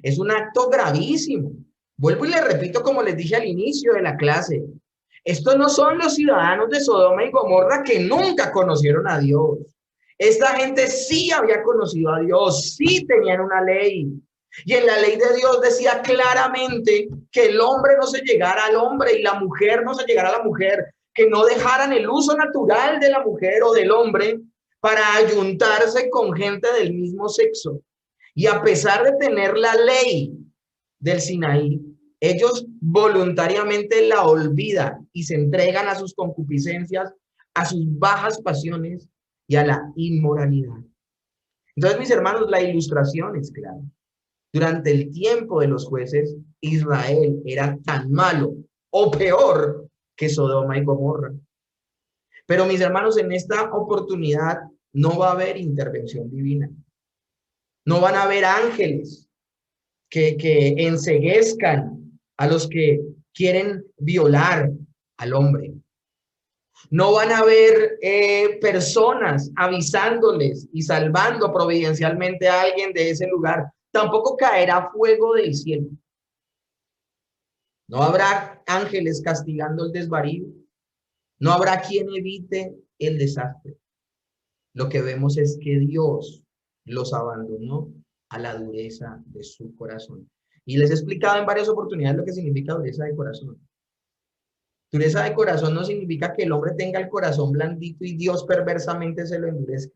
es un acto gravísimo. Vuelvo y les repito, como les dije al inicio de la clase, estos no son los ciudadanos de Sodoma y Gomorra que nunca conocieron a Dios. Esta gente sí había conocido a Dios, sí tenían una ley. Y en la ley de Dios decía claramente que el hombre no se llegara al hombre y la mujer no se llegara a la mujer, que no dejaran el uso natural de la mujer o del hombre para ayuntarse con gente del mismo sexo. Y a pesar de tener la ley del Sinaí, ellos voluntariamente la olvidan y se entregan a sus concupiscencias, a sus bajas pasiones y a la inmoralidad. Entonces, mis hermanos, la ilustración es clara. Durante el tiempo de los jueces, Israel era tan malo o peor que Sodoma y Gomorra. Pero, mis hermanos, en esta oportunidad no va a haber intervención divina. No van a haber ángeles que enceguezcan a los que quieren violar al hombre. No van a haber personas avisándoles y salvando providencialmente a alguien de ese lugar. Tampoco caerá fuego del cielo. No habrá ángeles castigando el desvarío. No habrá quien evite el desastre. Lo que vemos es que Dios los abandonó a la dureza de su corazón. Y les he explicado en varias oportunidades lo que significa dureza de corazón. Dureza de corazón no significa que el hombre tenga el corazón blandito y Dios perversamente se lo endurezca.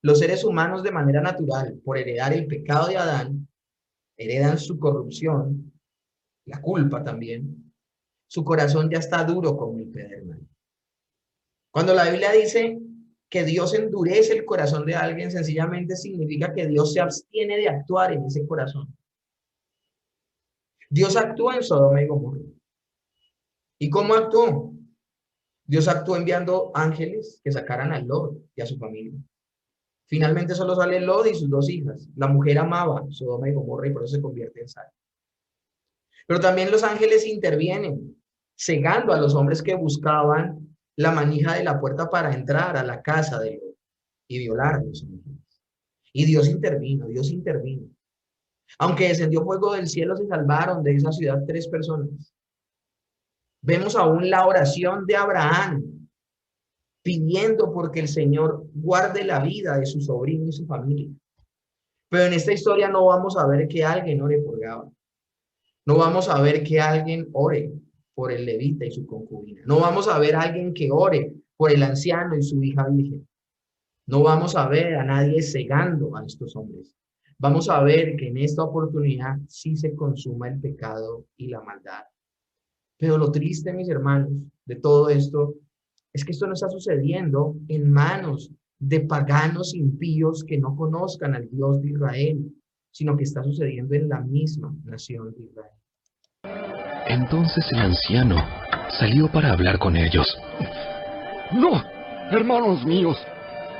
Los seres humanos de manera natural, por heredar el pecado de Adán, heredan su corrupción, la culpa también. Su corazón ya está duro como el pedernal. Cuando la Biblia dice que Dios endurece el corazón de alguien, sencillamente significa que Dios se abstiene de actuar en ese corazón. Dios actuó en Sodoma y Gomorra. ¿Y cómo actuó? Dios actuó enviando ángeles que sacaran a Lot y a su familia. Finalmente solo sale Lot y sus dos hijas. La mujer amaba Sodoma y Gomorra y por eso se convierte en sal. Pero también los ángeles intervienen, cegando a los hombres que buscaban la manija de la puerta para entrar a la casa de Lot y violar a los ángeles. Y Dios intervino, Dios intervino. Aunque descendió fuego del cielo, se salvaron de esa ciudad 3 personas. Vemos aún la oración de Abraham, pidiendo porque el Señor guarde la vida de su sobrino y su familia. Pero en esta historia no vamos a ver que alguien ore por Gaba. No vamos a ver que alguien ore por el levita y su concubina. No vamos a ver a alguien que ore por el anciano y su hija virgen. No vamos a ver a nadie cegando a estos hombres. Vamos a ver que en esta oportunidad sí se consuma el pecado y la maldad. Pero lo triste, mis hermanos, de todo esto, es que esto no está sucediendo en manos de paganos impíos que no conozcan al Dios de Israel, sino que está sucediendo en la misma nación de Israel. Entonces el anciano salió para hablar con ellos. No, hermanos míos,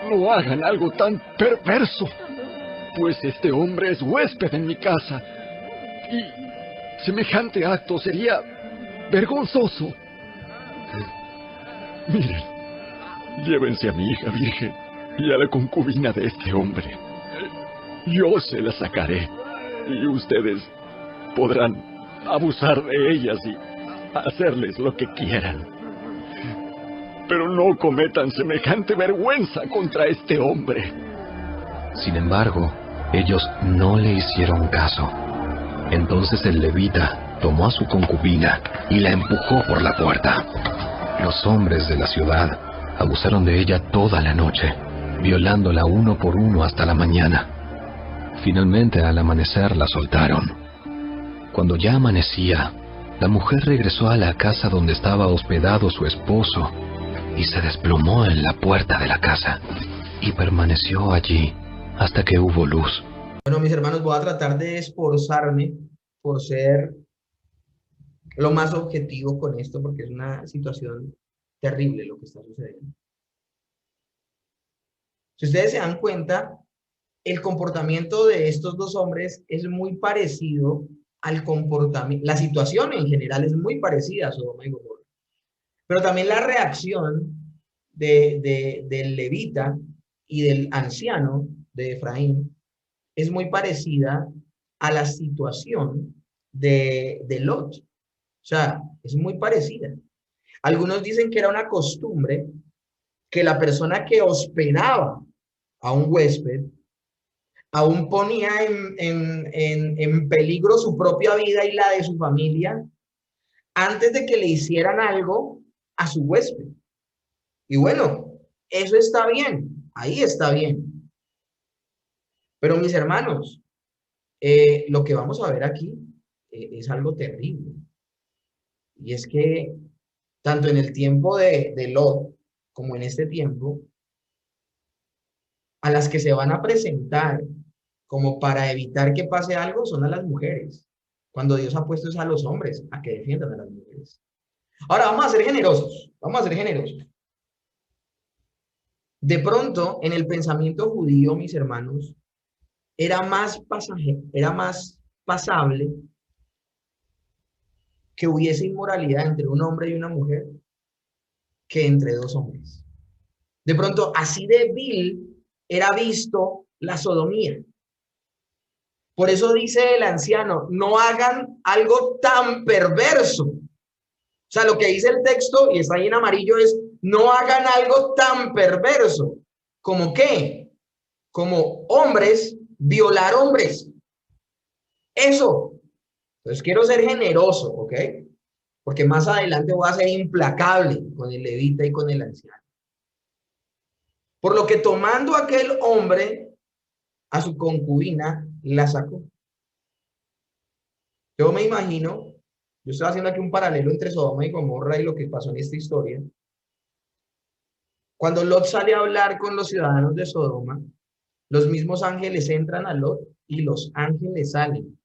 no hagan algo tan perverso, pues este hombre es huésped en mi casa y semejante acto sería vergonzoso. Miren, llévense a mi hija virgen y a la concubina de este hombre. Yo se la sacaré y ustedes podrán abusar de ellas y hacerles lo que quieran. Pero no cometan semejante vergüenza contra este hombre. Sin embargo, ellos no le hicieron caso. Entonces el levita tomó a su concubina y la empujó por la puerta. Los hombres de la ciudad abusaron de ella toda la noche, violándola uno por uno hasta la mañana. Finalmente, al amanecer, la soltaron. Cuando ya amanecía, la mujer regresó a la casa donde estaba hospedado su esposo y se desplomó en la puerta de la casa y permaneció allí hasta que hubo luz. Bueno, mis hermanos, voy a tratar de esforzarme por ser lo más objetivo con esto, porque es una situación terrible lo que está sucediendo. Si ustedes se dan cuenta, el comportamiento de estos dos hombres es muy parecido al comportamiento, la situación en general es muy parecida a Sodoma y Gomorra, pero también la reacción del levita y del anciano de Efraín es muy parecida a la situación de Lot. O sea, es muy parecida. Algunos dicen que era una costumbre que la persona que hospedaba a un huésped aún ponía en peligro su propia vida y la de su familia antes de que le hicieran algo a su huésped. Y bueno, eso está bien, ahí está bien. Pero mis hermanos, lo que vamos a ver aquí es algo terrible. Y es que tanto en el tiempo de Lot como en este tiempo, a las que se van a presentar como para evitar que pase algo son a las mujeres, cuando Dios ha puesto es a los hombres a que defiendan a las mujeres. Ahora vamos a ser generosos, vamos a ser generosos. De pronto, en el pensamiento judío, mis hermanos, era más pasable que hubiese inmoralidad entre un hombre y una mujer que entre dos hombres. De pronto, así de vil era visto la sodomía. Por eso dice el anciano, no hagan algo tan perverso. O sea, lo que dice el texto, y está ahí en amarillo, es no hagan algo tan perverso. ¿Como qué? Como hombres violar hombres. Eso. Entonces quiero ser generoso, ¿ok? Porque más adelante voy a ser implacable con el levita y con el anciano. Por lo que tomando aquel hombre a su concubina, la sacó. Yo me imagino, yo estoy haciendo aquí un paralelo entre Sodoma y Gomorra y lo que pasó en esta historia. Cuando Lot sale a hablar con los ciudadanos de Sodoma, los mismos ángeles entran a Lot y los ángeles salen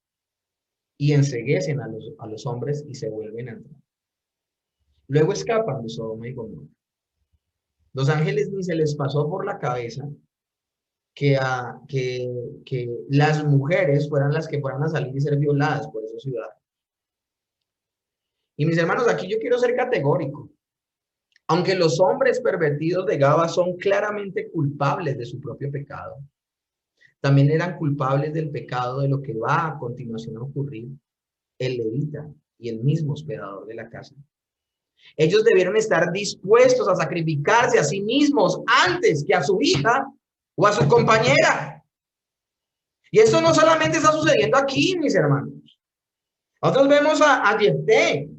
y enceguecen a los hombres y se vuelven a entrar. Luego escapan de Sodoma y Gomorra. Los ángeles ni se les pasó por la cabeza que las mujeres fueran las que fueran a salir y ser violadas por esos ciudadanos. Y mis hermanos, aquí yo quiero ser categórico. Aunque los hombres pervertidos de Gaba son claramente culpables de su propio pecado, también eran culpables del pecado de lo que va a continuación a ocurrir el levita y el mismo hospedador de la casa. Ellos debieron estar dispuestos a sacrificarse a sí mismos antes que a su hija o a su compañera. Y esto no solamente está sucediendo aquí, mis hermanos. Nosotros vemos a Jefté,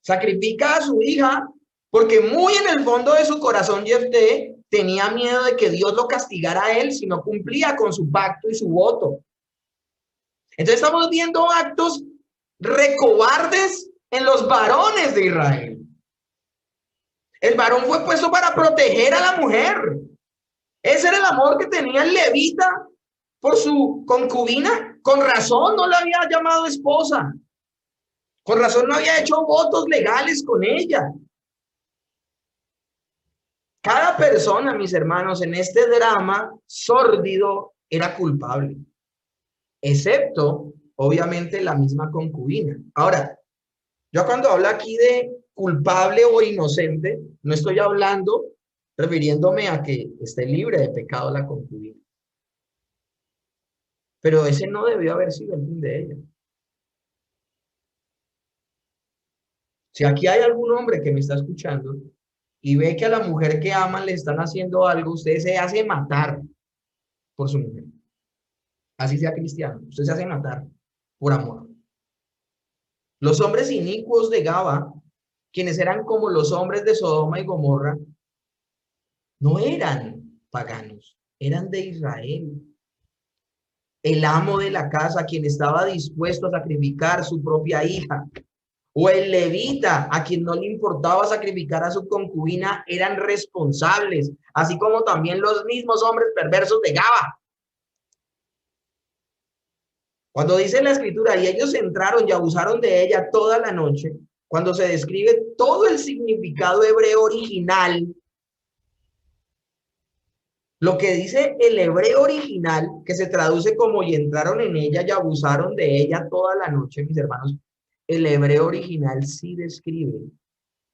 sacrifica a su hija porque muy en el fondo de su corazón Jefté tenía miedo de que Dios lo castigara a él si no cumplía con su pacto y su voto. Entonces estamos viendo actos recobardes en los varones de Israel. El varón fue puesto para proteger a la mujer. Ese era el amor que tenía el levita por su concubina. Con razón no la había llamado esposa. Con razón no había hecho votos legales con ella. Cada persona, mis hermanos, en este drama sórdido era culpable, excepto, obviamente, la misma concubina. Ahora, yo cuando hablo aquí de culpable o inocente, no estoy hablando refiriéndome a que esté libre de pecado la concubina. Pero ese no debió haber sido el fin de ella. Si aquí hay algún hombre que me está escuchando y ve que a la mujer que aman le están haciendo algo, usted se hace matar. por su mujer. Así sea cristiano, usted se hace matar por amor. Los hombres inicuos de Gaba, quienes eran como los hombres de Sodoma y Gomorra, no eran paganos, eran de Israel. El amo de la casa, quien estaba dispuesto a sacrificar su propia hija, o el levita, a quien no le importaba sacrificar a su concubina, eran responsables, así como también los mismos hombres perversos de Gaba. Cuando dice la escritura, y ellos entraron y abusaron de ella toda la noche, cuando se describe todo el significado hebreo original, lo que dice el hebreo original, que se traduce como y entraron en ella y abusaron de ella toda la noche, mis hermanos, el hebreo original sí describe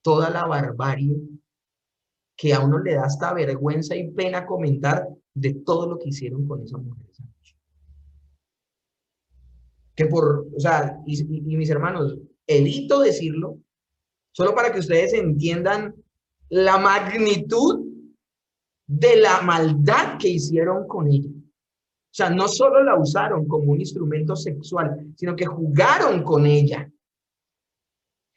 toda la barbarie que a uno le da hasta vergüenza y pena comentar de todo lo que hicieron con esa mujer esa noche. Que o sea, y mis hermanos, evito decirlo, solo para que ustedes entiendan la magnitud de la maldad que hicieron con ella. O sea, no solo la usaron como un instrumento sexual, sino que jugaron con ella.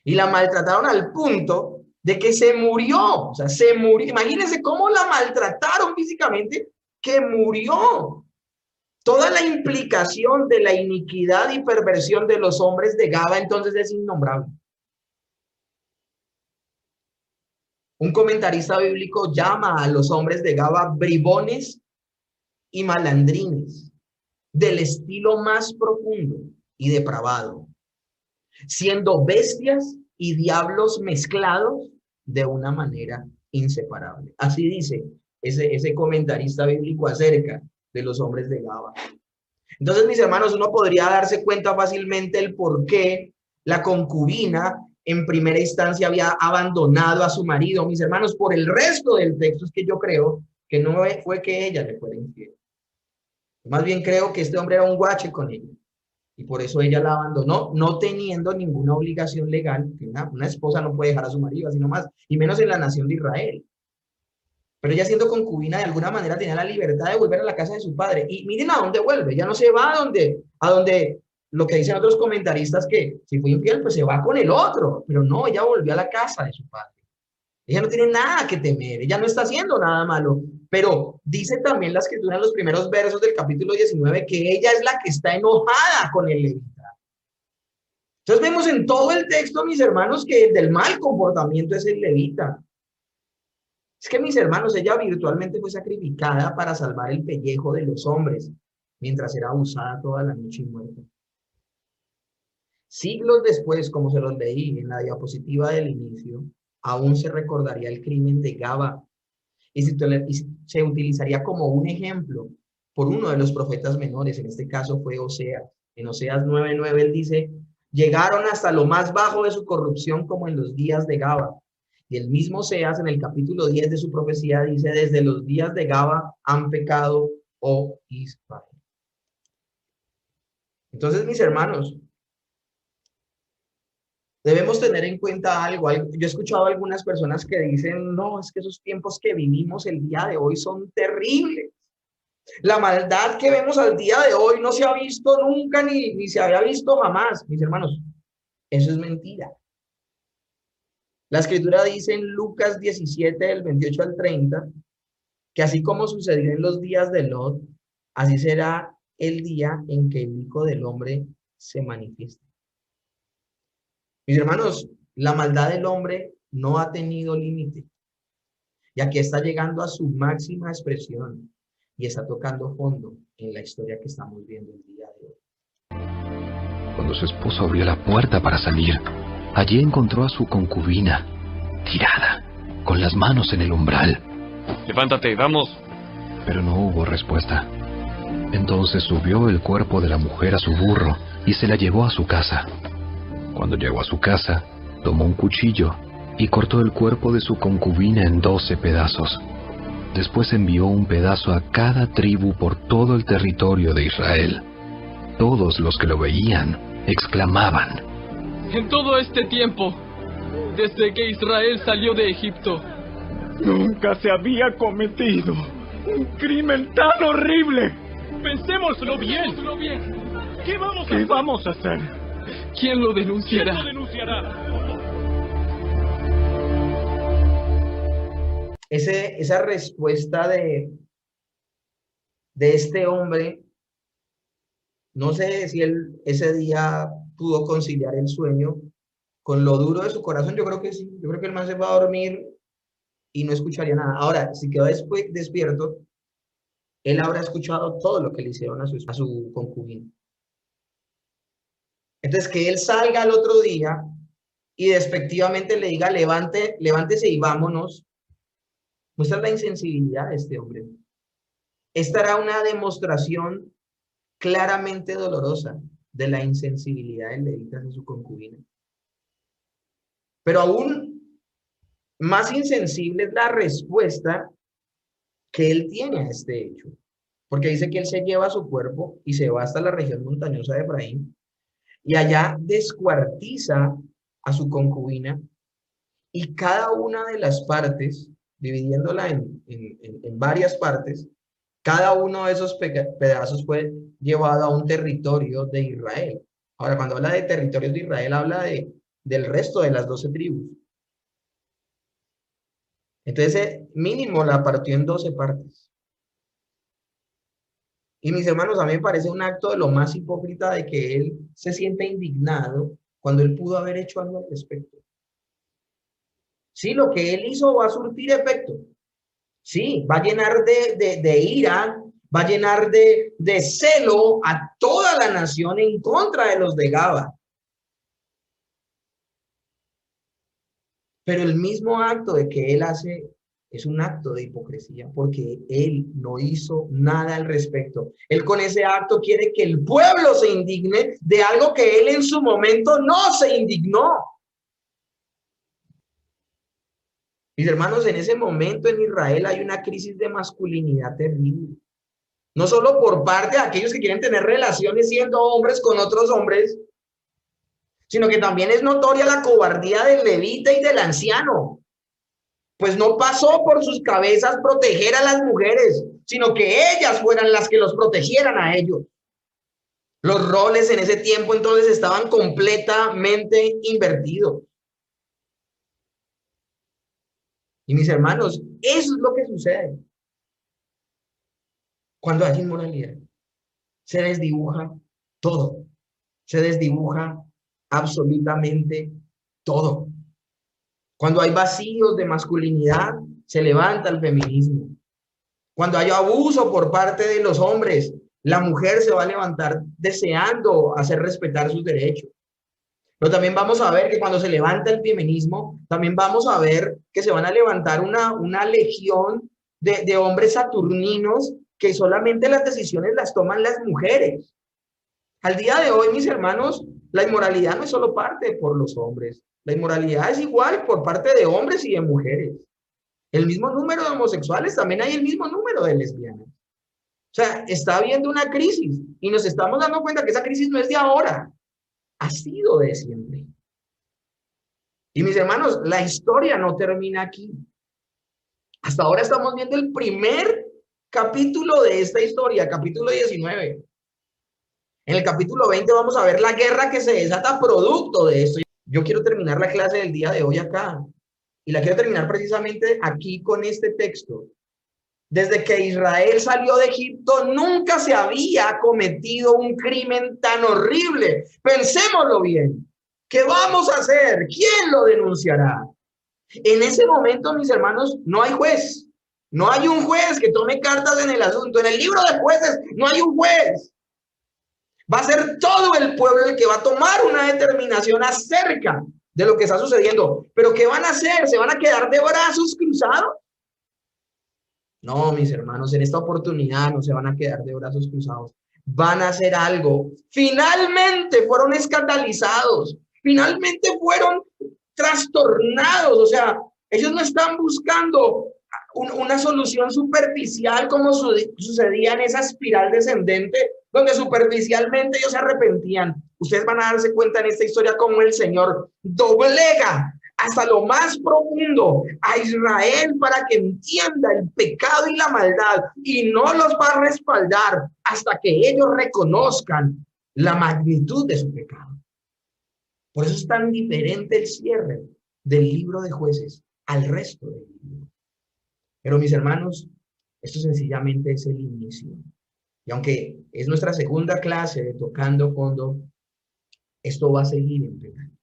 Y la maltrataron al punto de que se murió. O sea, se murió. Imagínense cómo la maltrataron físicamente, que murió. Toda la implicación de la iniquidad y perversión de los hombres de Gaba entonces es innombrable. Un comentarista bíblico llama a los hombres de Gaba bribones y malandrines, del estilo más profundo y depravado, siendo bestias y diablos mezclados de una manera inseparable. Así dice ese comentarista bíblico acerca de los hombres de Gaba. Entonces, mis hermanos, uno podría darse cuenta fácilmente el por qué la concubina en primera instancia había abandonado a su marido. Mis hermanos, por el resto del texto es que yo creo que no fue que ella le fuera infiel. Más bien creo que este hombre era un guache con ella. Y por eso ella la abandonó, no teniendo ninguna obligación legal. Que una esposa no puede dejar a su marido así nomás, y menos en la nación de Israel. Pero ella, siendo concubina, de alguna manera tenía la libertad de volver a la casa de su padre. Y miren a dónde vuelve. Ya no se va a donde lo que dicen otros comentaristas, que si fue infiel, pues se va con el otro. Pero no, ella volvió a la casa de su padre. Ella no tiene nada que temer. Ella no está haciendo nada malo. Pero dice también la escritura en los primeros versos del capítulo 19 que ella es la que está enojada con el levita. Entonces vemos en todo el texto, mis hermanos, que el del mal comportamiento es el levita. Es que, mis hermanos, ella virtualmente fue sacrificada para salvar el pellejo de los hombres, mientras era abusada toda la noche y muerta. Siglos después, como se los leí en la diapositiva del inicio, aún se recordaría el crimen de Gaba y se utilizaría como un ejemplo por uno de los profetas menores. En este caso fue Oseas. En Oseas 9:9 él dice: llegaron hasta lo más bajo de su corrupción como en los días de Gaba. Y el mismo Oseas, en el capítulo 10 de su profecía, dice: desde los días de Gaba han pecado, oh Israel. Entonces, mis hermanos, debemos tener en cuenta algo. Yo he escuchado a algunas personas que dicen: no, es que esos tiempos que vivimos el día de hoy son terribles. La maldad que vemos al día de hoy no se ha visto nunca, ni se había visto jamás. Mis hermanos, eso es mentira. La escritura dice en Lucas 17, del 28 al 30, que así como sucedió en los días de Lot, así será el día en que el Hijo del Hombre se manifieste. Mis hermanos, la maldad del hombre no ha tenido límite, ya que está llegando a su máxima expresión y está tocando fondo en la historia que estamos viendo el día de hoy. Cuando su esposo abrió la puerta para salir, allí encontró a su concubina, tirada, con las manos en el umbral. Levántate, vamos. Pero no hubo respuesta. Entonces subió el cuerpo de la mujer a su burro y se la llevó a su casa. Cuando llegó a su casa, tomó un cuchillo y cortó el cuerpo de su concubina en 12 pedazos. Después envió un pedazo a cada tribu por todo el territorio de Israel. Todos los que lo veían exclamaban: en todo este tiempo, desde que Israel salió de Egipto, nunca se había cometido un crimen tan horrible. Pensémoslo bien. ¿Qué vamos a hacer? ¿Quién lo denunciará? Esa respuesta de este hombre, no sé si él ese día pudo conciliar el sueño con lo duro de su corazón. Yo creo que sí. Yo creo que el man se va a dormir y no escucharía nada. Ahora, si quedó después despierto, él habrá escuchado todo lo que le hicieron a su concubina. Entonces, que él salga al otro día y despectivamente le diga, levántese y vámonos, muestra la insensibilidad de este hombre. Esta era una demostración claramente dolorosa de la insensibilidad del levita hacia su concubina. Pero aún más insensible es la respuesta que él tiene a este hecho. Porque dice que él se lleva su cuerpo y se va hasta la región montañosa de Efraín y allá descuartiza a su concubina, y cada una de las partes, dividiéndola en varias partes, cada uno de esos pedazos fue llevado a un territorio de Israel. Ahora, cuando habla de territorios de Israel, habla del resto de las 12 tribus. Entonces, mínimo la partió en 12 partes. Y mis hermanos, a mí me parece un acto de lo más hipócrita de que él se siente indignado cuando él pudo haber hecho algo al respecto. Sí, lo que él hizo va a surtir efecto. Sí, va a llenar de ira, va a llenar de celo a toda la nación en contra de los de Gaba. Pero el mismo acto de que él hace es un acto de hipocresía, porque él no hizo nada al respecto. Él con ese acto quiere que el pueblo se indigne de algo que él en su momento no se indignó. Mis hermanos, en ese momento en Israel hay una crisis de masculinidad terrible. No solo por parte de aquellos que quieren tener relaciones siendo hombres con otros hombres, sino que también es notoria la cobardía del levita y del anciano. Pues no pasó por sus cabezas proteger a las mujeres, sino que ellas fueran las que los protegieran a ellos. Los roles en ese tiempo entonces estaban completamente invertidos. Y mis hermanos, eso es lo que sucede cuando hay inmoralidad. Se desdibuja todo. Se desdibuja absolutamente todo. Cuando hay vacíos de masculinidad, se levanta el feminismo. Cuando hay abuso por parte de los hombres, la mujer se va a levantar deseando hacer respetar sus derechos. Pero también vamos a ver que cuando se levanta el feminismo, también vamos a ver que se van a levantar una legión de hombres saturninos que solamente las decisiones las toman las mujeres. Al día de hoy, mis hermanos, la inmoralidad no es solo parte por los hombres. La inmoralidad es igual por parte de hombres y de mujeres. El mismo número de homosexuales, también hay el mismo número de lesbianas. O sea, está habiendo una crisis y nos estamos dando cuenta que esa crisis no es de ahora, ha sido de siempre. Y mis hermanos, la historia no termina aquí. Hasta ahora estamos viendo el primer capítulo de esta historia, capítulo 19. En el capítulo 20 vamos a ver la guerra que se desata producto de esto. Yo quiero terminar la clase del día de hoy acá. Y la quiero terminar precisamente aquí con este texto. Desde que Israel salió de Egipto, nunca se había cometido un crimen tan horrible. Pensémoslo bien. ¿Qué vamos a hacer? ¿Quién lo denunciará? En ese momento, mis hermanos, no hay juez. No hay un juez que tome cartas en el asunto. En el libro de jueces no hay un juez. Va a ser todo el pueblo el que va a tomar una determinación acerca de lo que está sucediendo. ¿Pero qué van a hacer? ¿Se van a quedar de brazos cruzados? No, mis hermanos, en esta oportunidad no se van a quedar de brazos cruzados. Van a hacer algo. Finalmente fueron escandalizados. Finalmente fueron trastornados. O sea, ellos no están buscando una solución superficial como sucedía en esa espiral descendente, donde superficialmente ellos se arrepentían. Ustedes van a darse cuenta en esta historia cómo el Señor doblega hasta lo más profundo a Israel para que entienda el pecado y la maldad, y no los va a respaldar hasta que ellos reconozcan la magnitud de su pecado. Por eso es tan diferente el cierre del libro de Jueces al resto del libro. Pero mis hermanos, esto sencillamente es el inicio. Y aunque es nuestra segunda clase de Tocando Fondo, esto va a seguir empeorando.